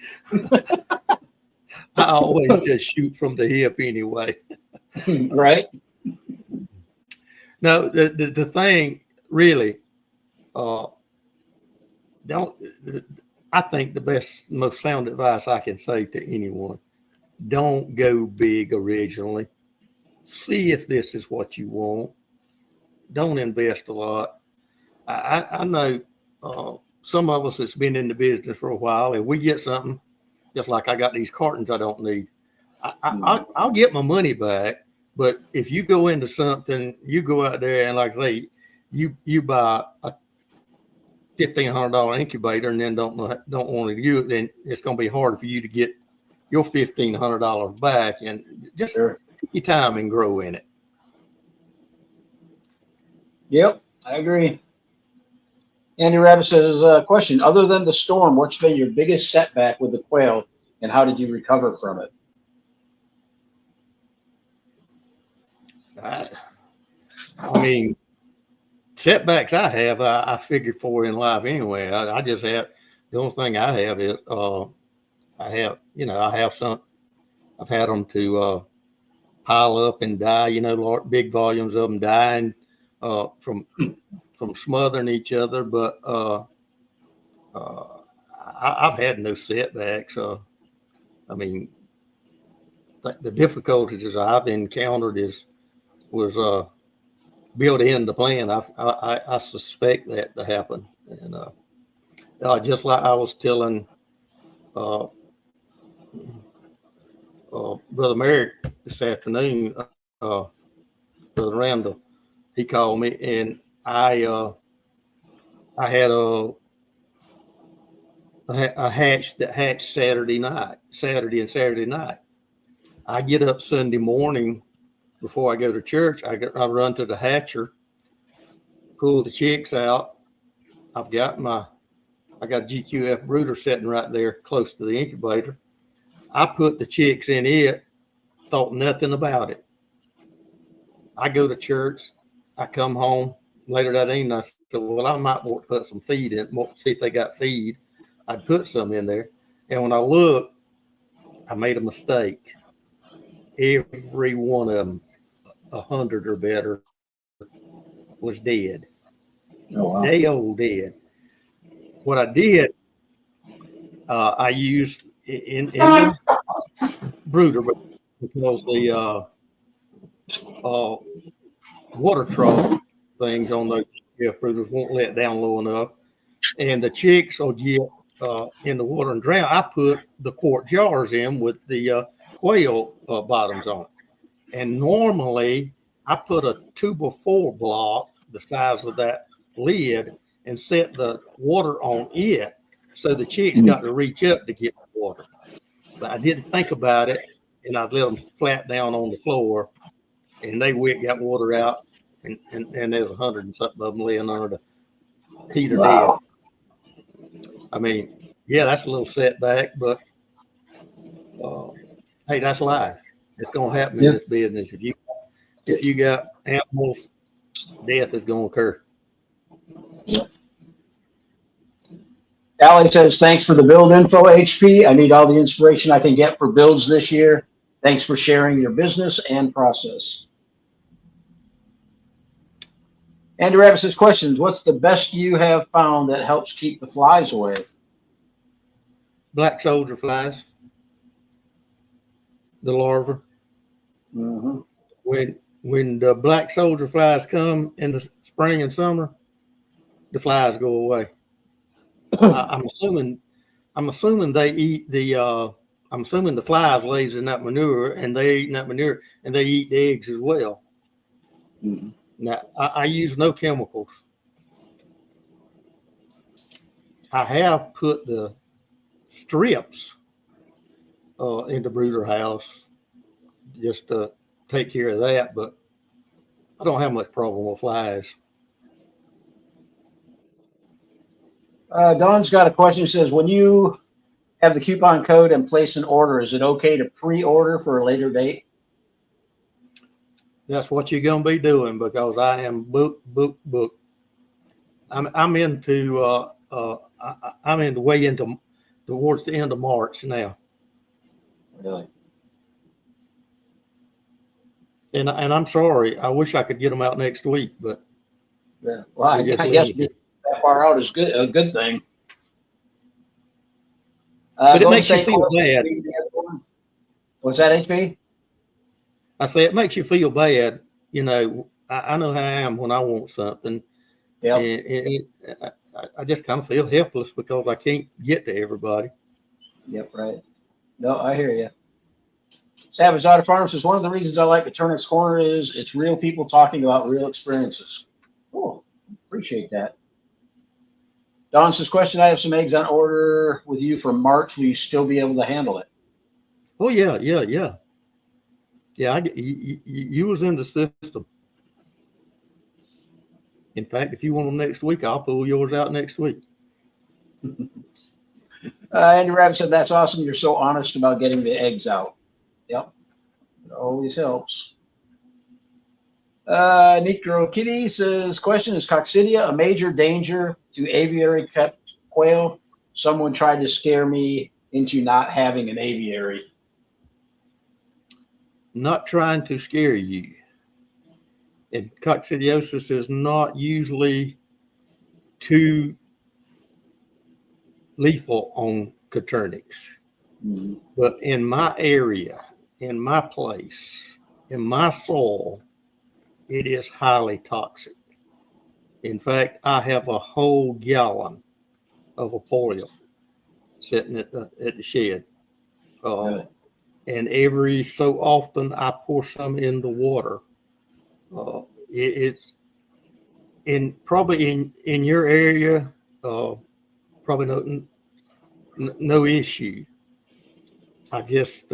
Speaker 2: I always just shoot from the hip anyway.
Speaker 1: Right.
Speaker 2: No, the thing really, I think the best, most sound advice I can say to anyone, don't go big originally. See if this is what you want. Don't invest a lot. I know some of us that's been in the business for a while, and we get something, just like I got these cartons I don't need. I'll get my money back, but if you go into something, you go out there and like I say, you buy a $1,500 incubator and then don't want to use it, then it's going to be hard for you to get your $1,500 back. And just
Speaker 1: Sure.
Speaker 2: take your time and grow in it.
Speaker 1: Yep, I agree. Andy Rabbit says, question, other than the storm, what's been your biggest setback with the quail and how did you recover from it?
Speaker 2: I mean, setbacks I have, I figured for in life anyway. I just have, the only thing I have is, I've had them to pile up and die, big volumes of them dying from smothering each other. But I've had no setbacks. I mean, the difficulties I've encountered was built in the plan. I suspect that to happen, and just like I was telling Brother Merrick this afternoon, Brother Randall, he called me, and I had a hatch that hatched Saturday and Saturday night. I get up Sunday morning before I go to church. I run to the hatcher, pull the chicks out. I got a GQF brooder sitting right there close to the incubator. I put the chicks in it, thought nothing about it. I go to church. I come home later that evening. I said, well, I might want to put some feed in, see if they got feed. I'd put some in there. And when I looked, I made a mistake. Every one of them, 100 or better, was dead.
Speaker 1: Oh, wow.
Speaker 2: Day old dead. What I did, I used in the brooder because the water trough things on those brooders won't let down low enough, and the chicks will get in the water and drown. I put the quart jars in with the quail bottoms on it, and normally I put a 2x4 block the size of that lid and set the water on it so the chicks got to reach up to get the water. But I didn't think about it, and I'd let them flat down on the floor, and they got water out, and there's 100 and something of them laying under the heater dead. I mean, yeah, that's a little setback, but hey, that's life. It's going to happen in this business. If you got animals, death is going to occur.
Speaker 1: Allie says, thanks for the build info, HP. I need all the inspiration I can get for builds this year. Thanks for sharing your business and process. Andy Rabbit says, questions. What's the best you have found that helps keep the flies away?
Speaker 2: Black soldier flies, the larvae.
Speaker 1: Mm-hmm.
Speaker 2: When the black soldier flies come in the spring and summer, the flies go away. I'm assuming they eat the. I'm assuming the flies lays in that manure, and they eat that manure, and they eat the eggs as well. Mm-hmm. Now I use no chemicals. I have put the strips in the brooder house just to take care of that, but I don't have much problem with flies.
Speaker 1: Don's got a question. He says, when you have the coupon code and place an order, is it okay to pre-order for a later date?
Speaker 2: That's what you're going to be doing, because I am booked. I'm into way into towards the end of March now.
Speaker 1: Really?
Speaker 2: And I'm sorry. I wish I could get them out next week, but
Speaker 1: yeah. Well, I guess that far out is good. A good thing.
Speaker 2: But it makes you feel bad.
Speaker 1: What's that, HP?
Speaker 2: I say it makes you feel bad. You know, I know how I am when I want something. Yeah. And I just kind of feel helpless because I can't get to everybody.
Speaker 1: Yep, right. No, I hear you. Savage Otter Farm says, one of the reasons I like Coturnix Corner is it's real people talking about real experiences. Oh, appreciate that. Don says, question, I have some eggs on order with you for March. Will you still be able to handle it?
Speaker 2: Oh, yeah. Yeah, you was in the system. In fact, if you want them next week, I'll pull yours out next week.
Speaker 1: Andy Rabb said, that's awesome. You're so honest about getting the eggs out. Yep. It always helps. Neat Girl Kitty says, question, is coccidia a major danger to aviary kept quail? Someone tried to scare me into not having an aviary.
Speaker 2: Not trying to scare you. And coccidiosis is not usually too lethal on Coturnix.
Speaker 1: Mm-hmm.
Speaker 2: But in my area, in my place, in my soil, it is highly toxic. In fact, I have a whole gallon of Apollyon sitting at the shed. And every so often I pour some in the water. It's probably in your area, probably no issue. I just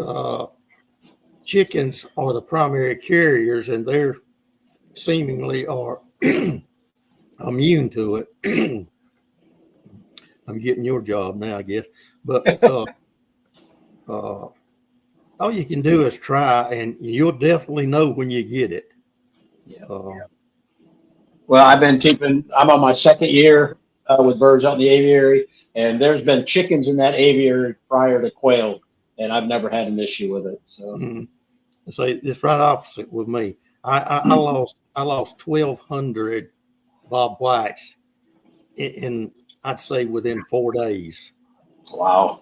Speaker 2: chickens are the primary carriers, and they're seemingly are immune to it. I'm getting your job now, I guess. But all you can do is try, and you'll definitely know when you get it.
Speaker 1: Yeah. Well, I'm on my second year with birds out in the aviary, and there's been chickens in that aviary prior to quail, and I've never had an issue with it. So,
Speaker 2: So it's right opposite with me. I lost 1,200 Bob Whites in I'd say within 4 days.
Speaker 1: Wow.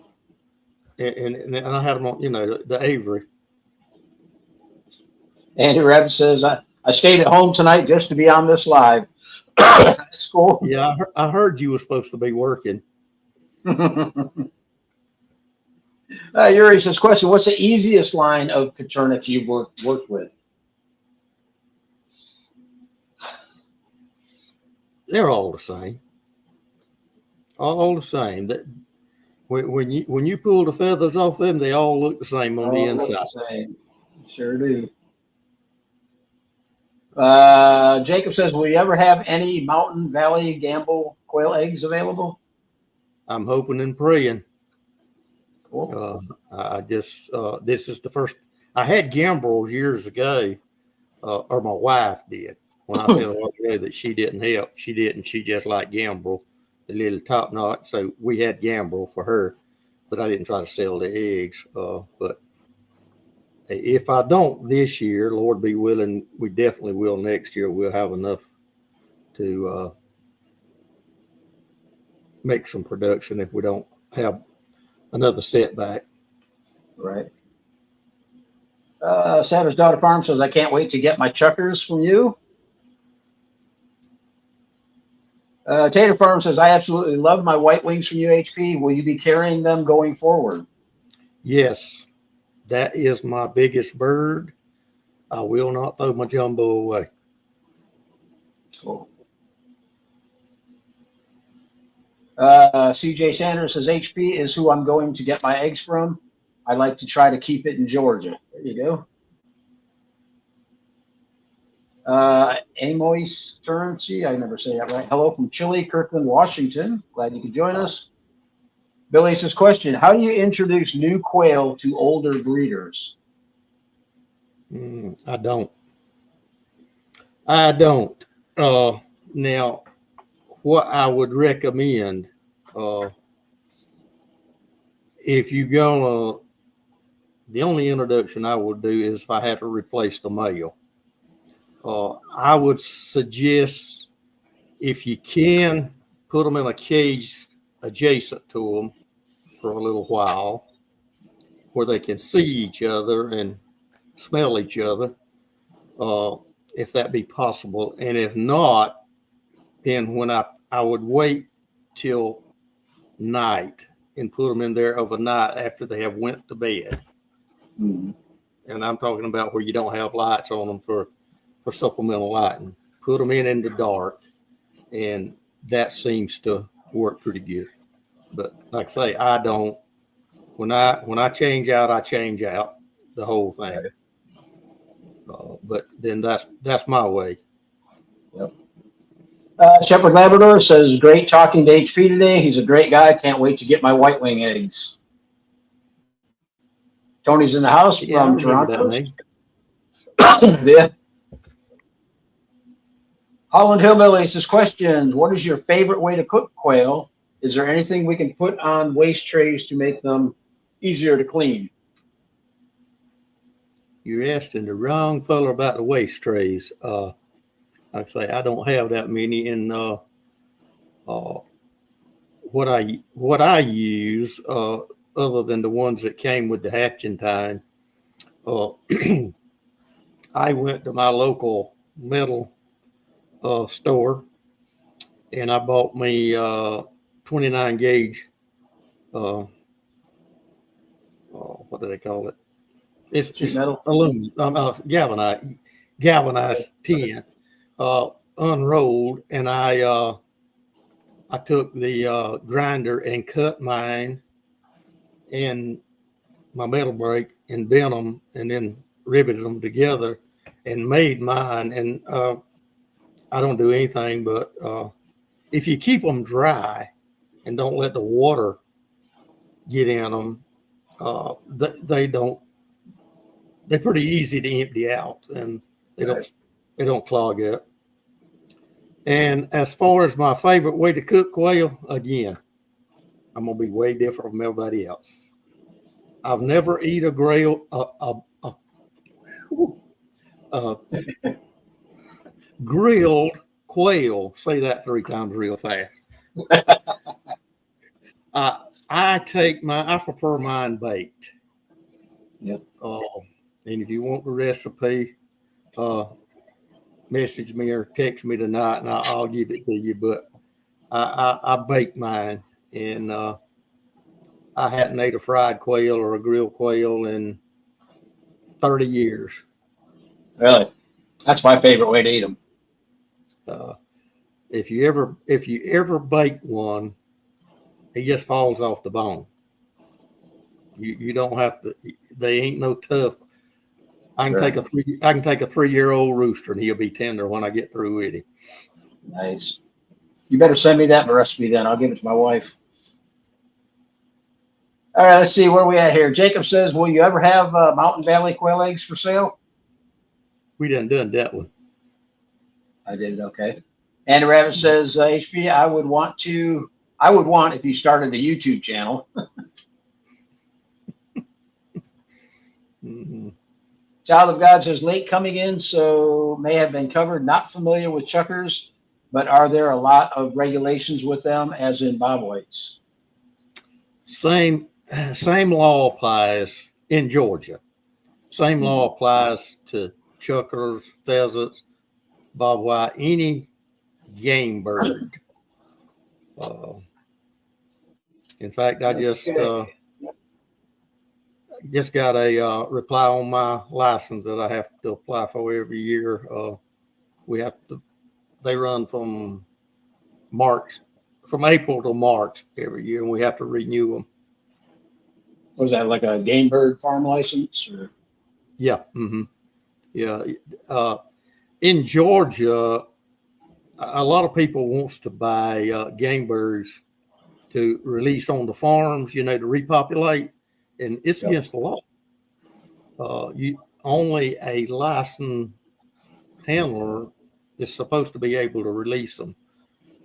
Speaker 2: And I had them on, the aviary.
Speaker 1: Andy Reb says, I stayed at home tonight just to be on this live. That's cool.
Speaker 2: Yeah, I heard you were supposed to be working.
Speaker 1: Yuri says, question, what's the easiest line of Coturnix you've worked with?
Speaker 2: They're all the same. All the same. That when you pull the feathers off them, they all look the same on the inside.
Speaker 1: Look the same. Sure do. Jacob says, will you ever have any Mountain Valley Gamble quail eggs available?
Speaker 2: I'm hoping and praying.
Speaker 1: Cool.
Speaker 2: I just this is the first. I had gambrels years ago, or my wife did. When I said a while ago that she didn't help, she didn't. She just liked gambrel, the little top knot. So we had gambrel for her, but I didn't try to sell the eggs. But if I don't this year, Lord be willing, we definitely will next year. We'll have enough to make some production if we don't have another setback.
Speaker 1: Right. Savage Daughter Farm says, I can't wait to get my chuckers from you. Tater Farm says, I absolutely love my white wings from UHP. Will you be carrying them going forward?
Speaker 2: Yes, that is my biggest bird. I will not throw my jumbo away.
Speaker 1: Cool. CJ Sanders says, HP is who I'm going to get my eggs from. I like to try to keep it in Georgia. There you go. Amois Currency, I never say that right. Hello from Chile, Kirkland, Washington. Glad you could join us. Billy says, question, how do you introduce new quail to older breeders?
Speaker 2: I don't. Now, what I would recommend, if you're gonna, the only introduction I would do is if I had to replace the male. I would suggest, if you can, put them in a cage adjacent to them for a little while where they can see each other and smell each other, if that be possible. And if not, then when I would wait till night and put them in there overnight after they have went to bed.
Speaker 1: Mm-hmm.
Speaker 2: And I'm talking about where you don't have lights on them for supplemental lighting. Put them in the dark and that seems to work pretty good. But like I say, I don't. When I change out, I change out the whole thing. But then that's my way.
Speaker 1: Yep. Shepherd Labrador says, great talking to HP today. He's a great guy. Can't wait to get my white wing eggs. Tony's in the house
Speaker 2: Yeah, I
Speaker 1: from
Speaker 2: remember
Speaker 1: Toronto.
Speaker 2: that name.
Speaker 1: Yeah. Holland Hillbilly says, questions. What is your favorite way to cook quail? Is there anything we can put on waste trays to make them easier to clean?
Speaker 2: You're asking the wrong fellow about the waste trays. Like I say, I don't have that many. And what I use, other than the ones that came with the hatching time, I went to my local metal store and I bought me 29 gauge. What do they call it? It's
Speaker 1: metal.
Speaker 2: aluminum, galvanized tin, unrolled, and I took the grinder and cut mine and my metal brake and bent them and then riveted them together and made mine. And I don't do anything but if you keep them dry and don't let the water get in them, they're pretty easy to empty out and they don't clog up. And as far as my favorite way to cook quail, again, I'm gonna be way different from everybody else. I've never eat a grilled quail. Say that 3 times real fast. I prefer mine baked.
Speaker 1: Yep.
Speaker 2: And if you want the recipe, message me or text me tonight, and I'll give it to you. But I bake mine, and I hadn't ate a fried quail or a grilled quail in 30 years.
Speaker 1: Really? That's my favorite way to eat them.
Speaker 2: If you ever bake one, it just falls off the bone. You don't have to. They ain't no tough. I can take a 3-year-old rooster and he'll be tender when I get through with him.
Speaker 1: Nice. You better send me that recipe then. I'll give it to my wife. All right, let's see where we at here. Jacob says, will you ever have Mountain Valley quail eggs for sale?
Speaker 2: We done that one.
Speaker 1: I did. Okay. Andy Rabbit says, HP, I would want if you started a YouTube channel.
Speaker 2: Mm-hmm.
Speaker 1: Child of God says, late coming in, so may have been covered. Not familiar with chuckers, but are there a lot of regulations with them, as in bobwhites?
Speaker 2: Same law applies in Georgia. Same law applies to chuckers, pheasants, bobwhite, any game bird. In fact, I just got a reply on my license that I have to apply for every year. They run from April to March every year, and we have to renew them.
Speaker 1: Was that like a game bird farm license? Or?
Speaker 2: Yeah. Mm-hmm. Yeah. In Georgia, a lot of people wants to buy game birds to release on the farms, to repopulate, and it's against the law. Only a licensed handler is supposed to be able to release them.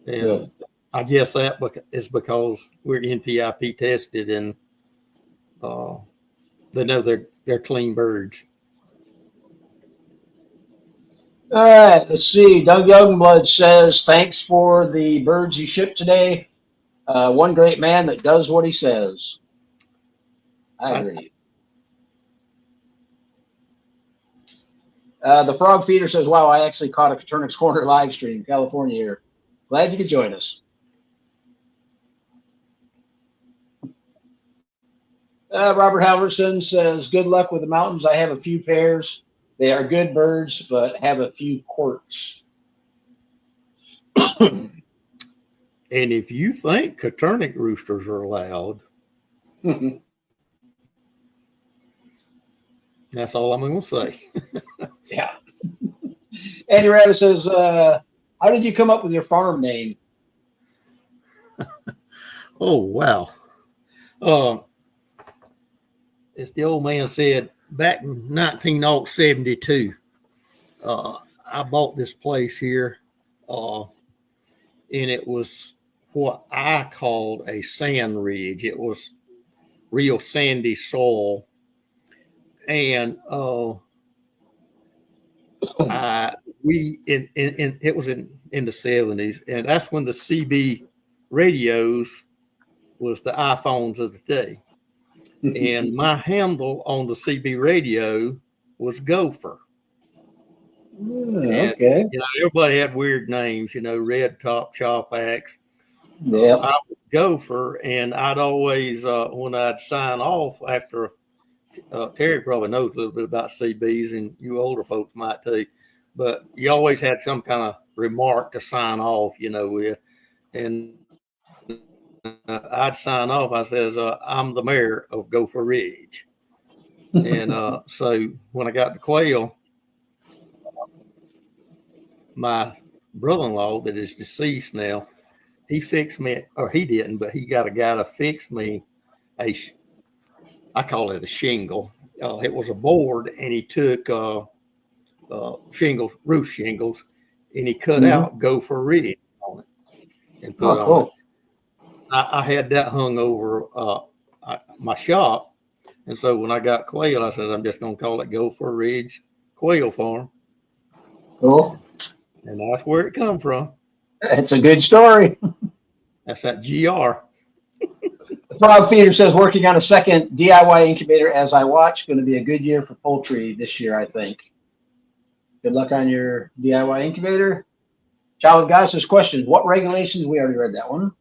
Speaker 2: And I guess that is because we're NPIP tested and they know they're clean birds.
Speaker 1: All right, let's see. Doug Youngblood says, thanks for the birds you shipped today. One great man that does what he says. I agree. The Frog Feeder says, wow, I actually caught a Coturnix Corner live stream, California here. Glad you could join us. Robert Halverson says, good luck with the mountains. I have a few pairs. They are good birds, but have a few quirks.
Speaker 2: And if you think Coturnix roosters are loud, that's all I'm going to say.
Speaker 1: Yeah. Andy Rabbit says, how did you come up with your farm name?
Speaker 2: Oh, wow. As the old man said, back in 1972, I bought this place here, and it was what I called a sand ridge. It was real sandy soil, and it was in the 70s, and that's when the CB radios was the iPhones of the day. And my handle on the CB radio was Gopher. And,
Speaker 1: Okay.
Speaker 2: everybody had weird names, Red Top, Chop Axe.
Speaker 1: Yeah.
Speaker 2: I was Gopher, and I'd always, when I'd sign off after, Terry probably knows a little bit about CBs, and you older folks might too, but you always had some kind of remark to sign off, with. And I'd sign off. I says, I'm the mayor of Gopher Ridge. And so when I got the quail, my brother-in-law that is deceased now, he fixed me, or he didn't, but he got a guy to fix me I call it a shingle. It was a board, and he took shingles, roof shingles, and he cut out Gopher Ridge on it and put on it. I had that hung over my shop, and so when I got quail, I said, I'm just going to call it Gopher Ridge Quail Farm.
Speaker 1: Cool.
Speaker 2: And that's where it come from.
Speaker 1: It's a good story.
Speaker 2: That's that GR.
Speaker 1: Frog Feeder says, working on a second DIY incubator as I watch. Going to be a good year for poultry this year, I think. Good luck on your DIY incubator. Child Guy says, questions. What regulations? We already read that one.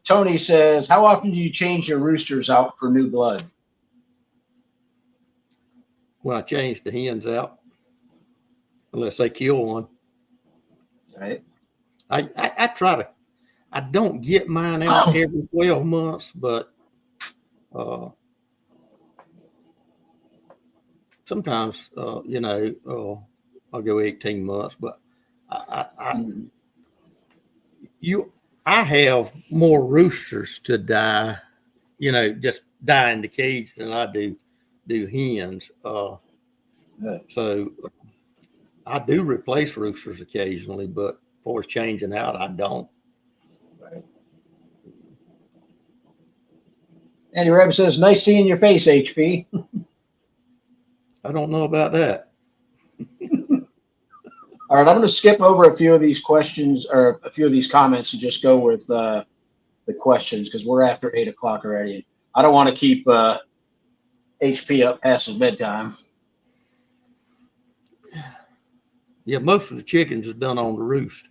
Speaker 1: Tony says, how often do you change your roosters out for new blood?
Speaker 2: When I change the hens out, unless they kill one.
Speaker 1: Right.
Speaker 2: I try to. I don't get mine out every 12 months, but sometimes, I'll go 18 months, but I have more roosters to die, just die in the cage than I do hens. So I do replace roosters occasionally, but as far as changing out, I don't.
Speaker 1: Right. Andy Rabbit says, nice seeing your face, HP.
Speaker 2: I don't know about that.
Speaker 1: All right, I'm going to skip over a few of these questions or a few of these comments and just go with the questions because we're after 8 o'clock already. I don't want to keep HP up past his bedtime.
Speaker 2: Yeah, most of the chickens are done on the roost.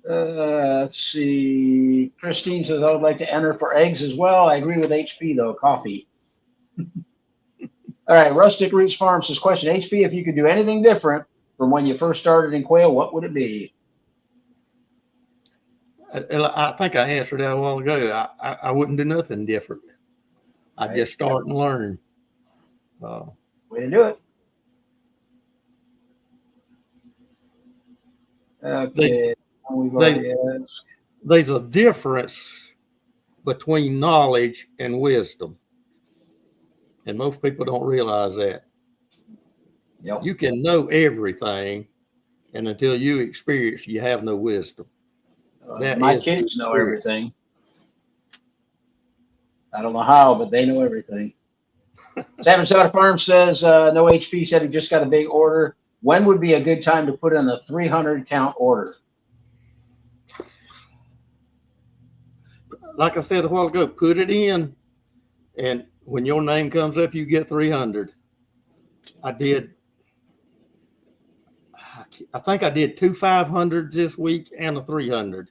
Speaker 1: Let's see. Christine says, I would like to enter for eggs as well. I agree with HP, though. Coffee. All right. Rustic Roots Farm says, question, HP, if you could do anything different from when you first started in quail, what would it be?
Speaker 2: I think I answered that a while ago. I wouldn't do nothing different. I'd just start and learn.
Speaker 1: Way to do it. Okay.
Speaker 2: There's a difference between knowledge and wisdom. And most people don't realize that.
Speaker 1: Yep.
Speaker 2: You can know everything, and until you experience, you have no wisdom.
Speaker 1: My kids know everything. I don't know how, but they know everything. Savage Soda Farm says, no HP said he just got a big order. When would be a good time to put in a 300 count order?
Speaker 2: Like I said a while ago, put it in, and when your name comes up, you get 300. I think I did 2 500s this week and a 300.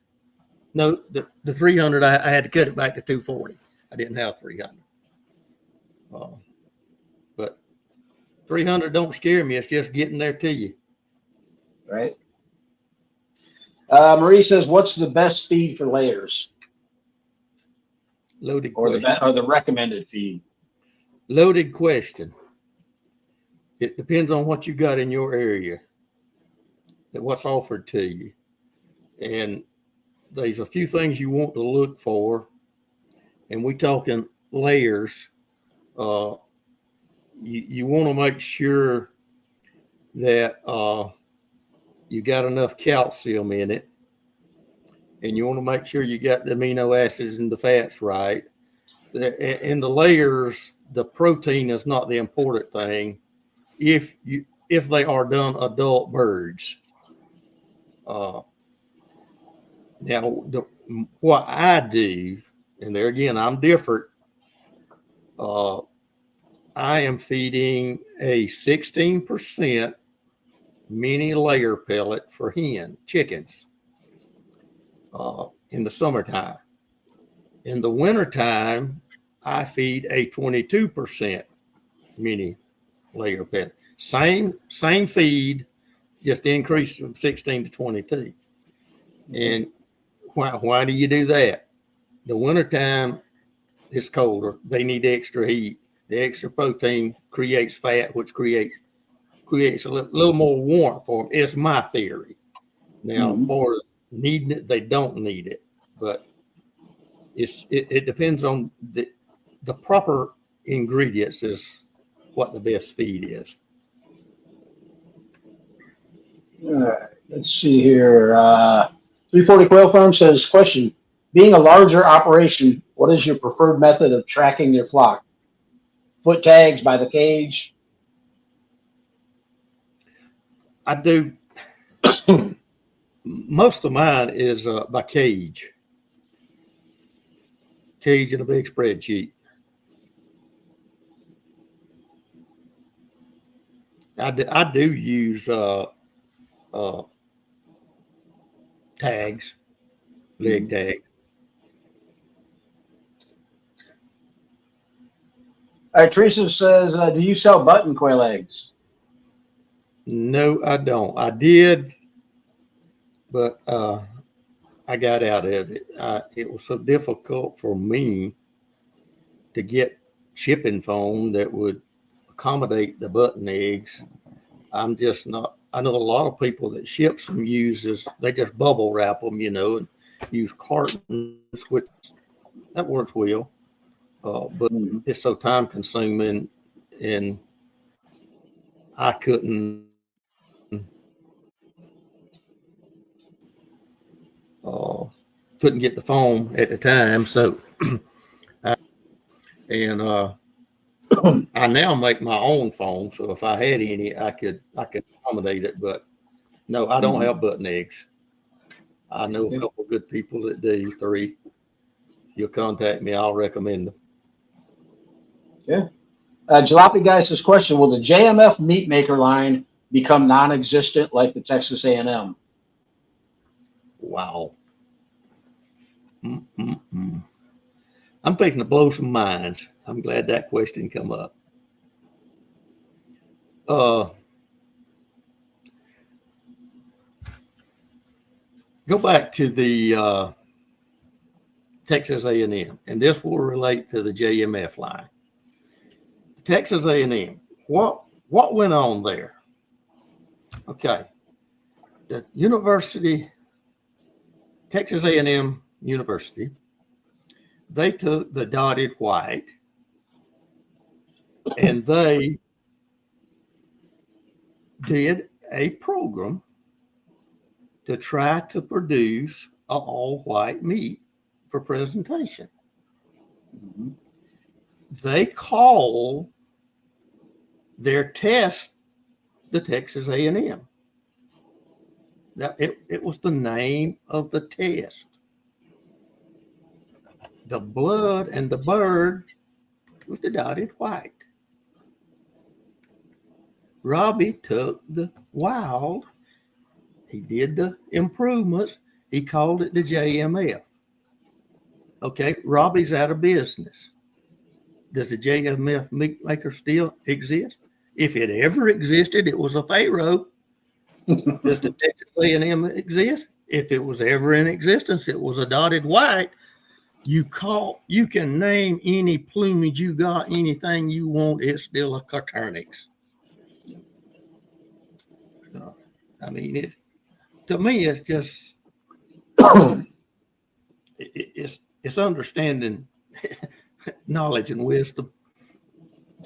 Speaker 2: No, the 300, I had to cut it back to 240. I didn't have 300. But 300 don't scare me. It's just getting there to you.
Speaker 1: Right. Marie says, what's the best feed for layers?
Speaker 2: Loaded
Speaker 1: Or
Speaker 2: question.
Speaker 1: or the recommended feed?
Speaker 2: Loaded question. It depends on what you got in your area, what's offered to you. And there's a few things you want to look for. And we talking layers. You want to make sure that you got enough calcium in it. And you want to make sure you got the amino acids and the fats right. In the layers, the protein is not the important thing. If they are done adult birds. Now, what I do, and there again, I'm different. I am feeding a 16% mini layer pellet for chickens in the summertime. In the wintertime, I feed a 22% mini layer pellet. Same feed, just increased from 16 to 22. And why do you do that? The wintertime is colder. They need extra heat. The extra protein creates fat, which creates a little more warmth for them. It's my theory. Now, for needing it, they don't need it, but it depends on the proper ingredients is what the best feed is.
Speaker 1: All right, let's see here. 340 Quail Farm says, question, being a larger operation, what is your preferred method of tracking your flock? Foot tags by the cage?
Speaker 2: I do. Most of mine is by cage. Cage in a big spreadsheet. I do use tags, leg tags.
Speaker 1: All right, Teresa says, do you sell button quail eggs?
Speaker 2: No, I don't. I did, but I got out of it. It was so difficult for me to get shipping foam that would accommodate the button eggs. I'm just not. I know a lot of people that ship some they just bubble wrap them, and use cartons, which that works well. But it's so time consuming, and I couldn't get the foam at the time. So, I now make my own foam. So if I had any, I could accommodate it. But no, I don't have button eggs. I know a couple of good people that do. 3. If you'll contact me, I'll recommend them.
Speaker 1: Okay. Jalopy Guy says, question, will the JMF meat maker line become non-existent like the Texas A&M?
Speaker 2: Wow. I'm fixing to blow some minds. I'm glad that question come up. Go back to the Texas A&M, and this will relate to the JMF line. The Texas A&M, what went on there? Okay, the university, Texas A&M University, they took the dotted white and they did a program to try to produce an all-white meat for presentation. They call their test the Texas A&M. Now, it was the name of the test. The blood and the bird was the dotted white. Robbie took the wild. He did the improvements. He called it the JMF. Okay, Robbie's out of business. Does the JMF meat maker still exist? If it ever existed, it was a pharaoh. Does the Texas A&M exist? If it was ever in existence, it was a dotted white. You can name any plumage you got, anything you want, it's still a Coturnix. I mean, to me, it's just it's understanding knowledge and wisdom.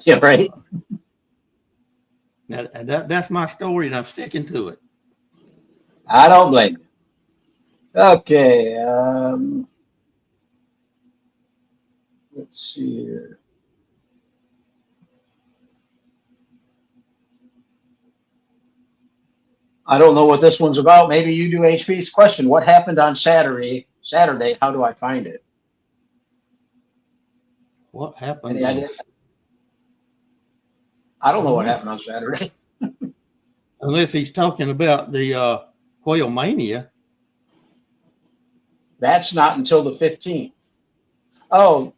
Speaker 1: Yeah, right.
Speaker 2: And that's my story, and I'm sticking to it.
Speaker 1: I don't blame you. Okay. Let's see here. I don't know what this one's about. Maybe you do. HP's question: what happened on Saturday? How do I find it?
Speaker 2: What happened?
Speaker 1: Any idea? I don't know what happened on Saturday.
Speaker 2: Unless he's talking about the Quail Mania.
Speaker 1: That's not until the 15th. Oh,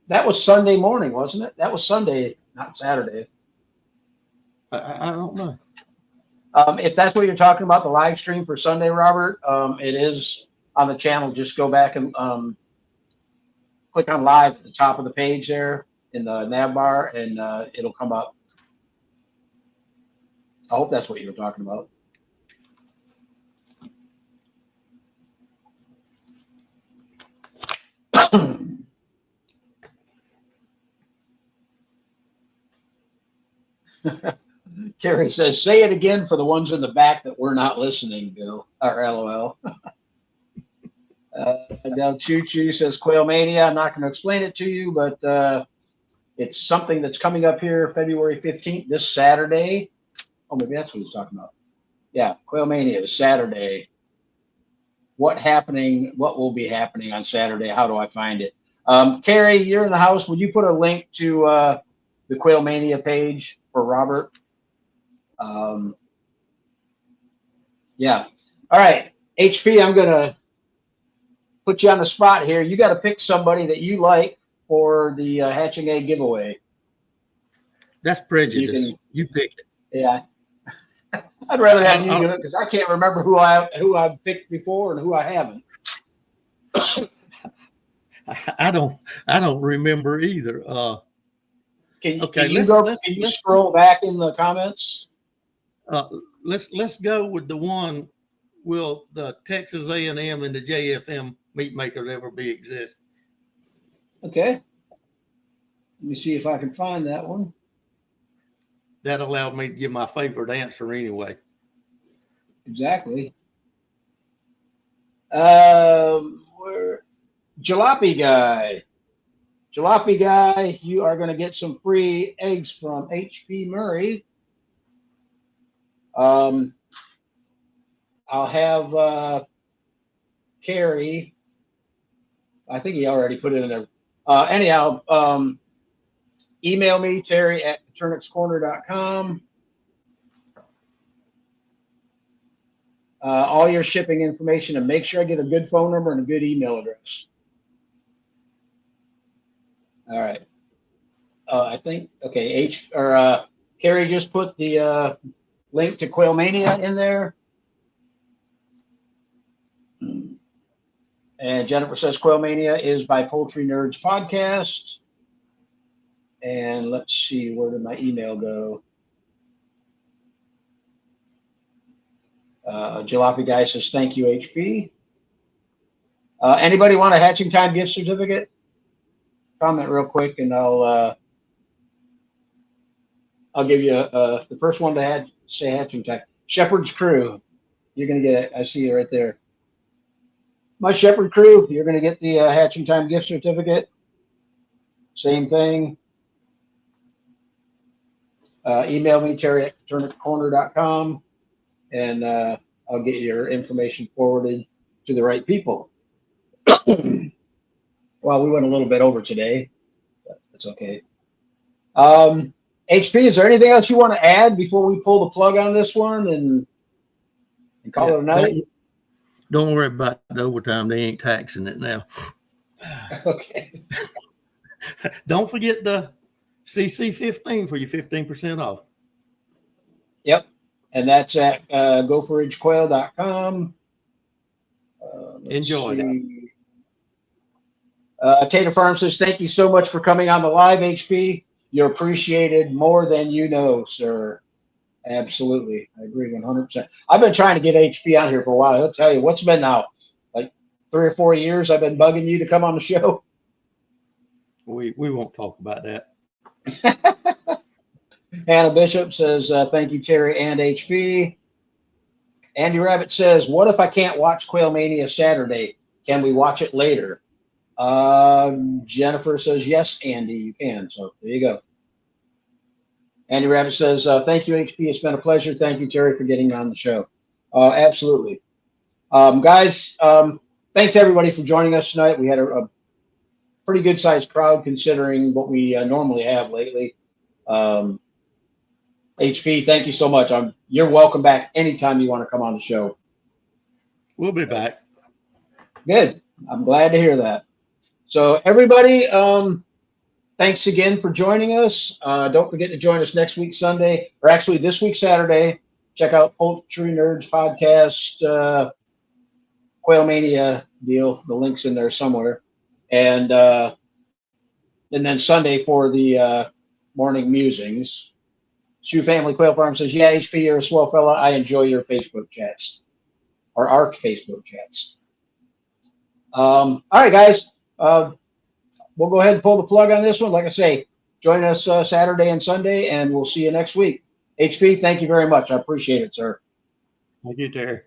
Speaker 1: that was Sunday morning, wasn't it? That was Sunday, not Saturday.
Speaker 2: I don't know.
Speaker 1: If that's what you're talking about, the live stream for Sunday, Robert, it is on the channel. Just go back and click on live at the top of the page there in the nav bar, and it'll come up. I hope that's what you were talking about. Carrie says, say it again for the ones in the back that were not listening, Bill, or LOL. Now, Choo Choo says, Quail Mania. I'm not going to explain it to you, but it's something that's coming up here February 15th, this Saturday. Oh, maybe that's what he's talking about. Yeah, Quail Mania is Saturday. What will be happening on Saturday? How do I find it? Carrie, you're in the house. Would you put a link to the Quail Mania page for Robert? Yeah. All right. HP, I'm going to put you on the spot here. You got to pick somebody that you like for the hatching egg giveaway.
Speaker 2: That's prejudice. You pick it.
Speaker 1: Yeah. I'd rather have you do it because I can't remember who I've picked before and who I haven't.
Speaker 2: I don't remember either.
Speaker 1: Can you scroll back in the comments?
Speaker 2: Let's go with the one. Will the Texas A&M and the JFM meat makers ever exist?
Speaker 1: Okay. Let me see if I can find that one.
Speaker 2: That allowed me to give my favorite answer anyway.
Speaker 1: Exactly. Jalopy Guy, you are going to get some free eggs from HP Murray. I'll have Carrie. I think he already put it in there. Anyhow, email me, Terry at coturnixcorner.com. All your shipping information, and make sure I get a good phone number and a good email address. All right. I think, okay, Carrie just put the link to Quail Mania in there. And Jennifer says Quail Mania is by Poultry Nerds Podcast. And let's see, where did my email go? Jalopy Guy says, thank you, HP. Anybody want a Hatching Time gift certificate? Comment real quick, and I'll give you the first one to say Hatching Time. Shepherd's Crew, you're going to get it. I see you right there. My Shepherd Crew, you're going to get the Hatching Time gift certificate. Same thing. Email me, Terry at coturnixcorner.com, and I'll get your information forwarded to the right people. Well, we went a little bit over today, but that's okay. HP, is there anything else you want to add before we pull the plug on this one and call it a night?
Speaker 2: Don't worry about the overtime. They ain't taxing it now.
Speaker 1: Okay.
Speaker 2: Don't forget the CC15 for your 15% off.
Speaker 1: Yep. And that's at gopherridgequail.com.
Speaker 2: Enjoy that.
Speaker 1: Tater Farm says, thank you so much for coming on the live, HP. You're appreciated more than you know, sir. Absolutely. I agree 100%. I've been trying to get HP on here for a while. I'll tell you, what's been now? Like 3 or 4 years I've been bugging you to come on the show.
Speaker 2: We won't talk about that.
Speaker 1: Hannah Bishop says, thank you, Terry and HP. Andy Rabbit says, what if I can't watch Quail Mania Saturday? Can we watch it later? Jennifer says, yes, Andy, you can. So there you go. Andy Rabbit says, thank you, HP. It's been a pleasure. Thank you, Terry, for getting on the show. Absolutely. Guys, thanks, everybody, for joining us tonight. We had a pretty good-sized crowd considering what we normally have lately. HP, thank you so much. You're welcome back anytime you want to come on the show.
Speaker 2: We'll be back.
Speaker 1: Good. I'm glad to hear that. So, everybody, thanks again for joining us. Don't forget to join us next week, Sunday, or actually this week, Saturday. Check out Poultry Nerds Podcast, Quail Mania deal. The link's in there somewhere. And then Sunday for the morning musings. Sioux Family Quail Farm says, yeah, HP, you're a swell fella. I enjoy your Facebook chats, or our Facebook chats. All right, guys. We'll go ahead and pull the plug on this one. Like I say, join us Saturday and Sunday, and we'll see you next week. HP, thank you very much. I appreciate it, sir.
Speaker 2: Thank you, Terry.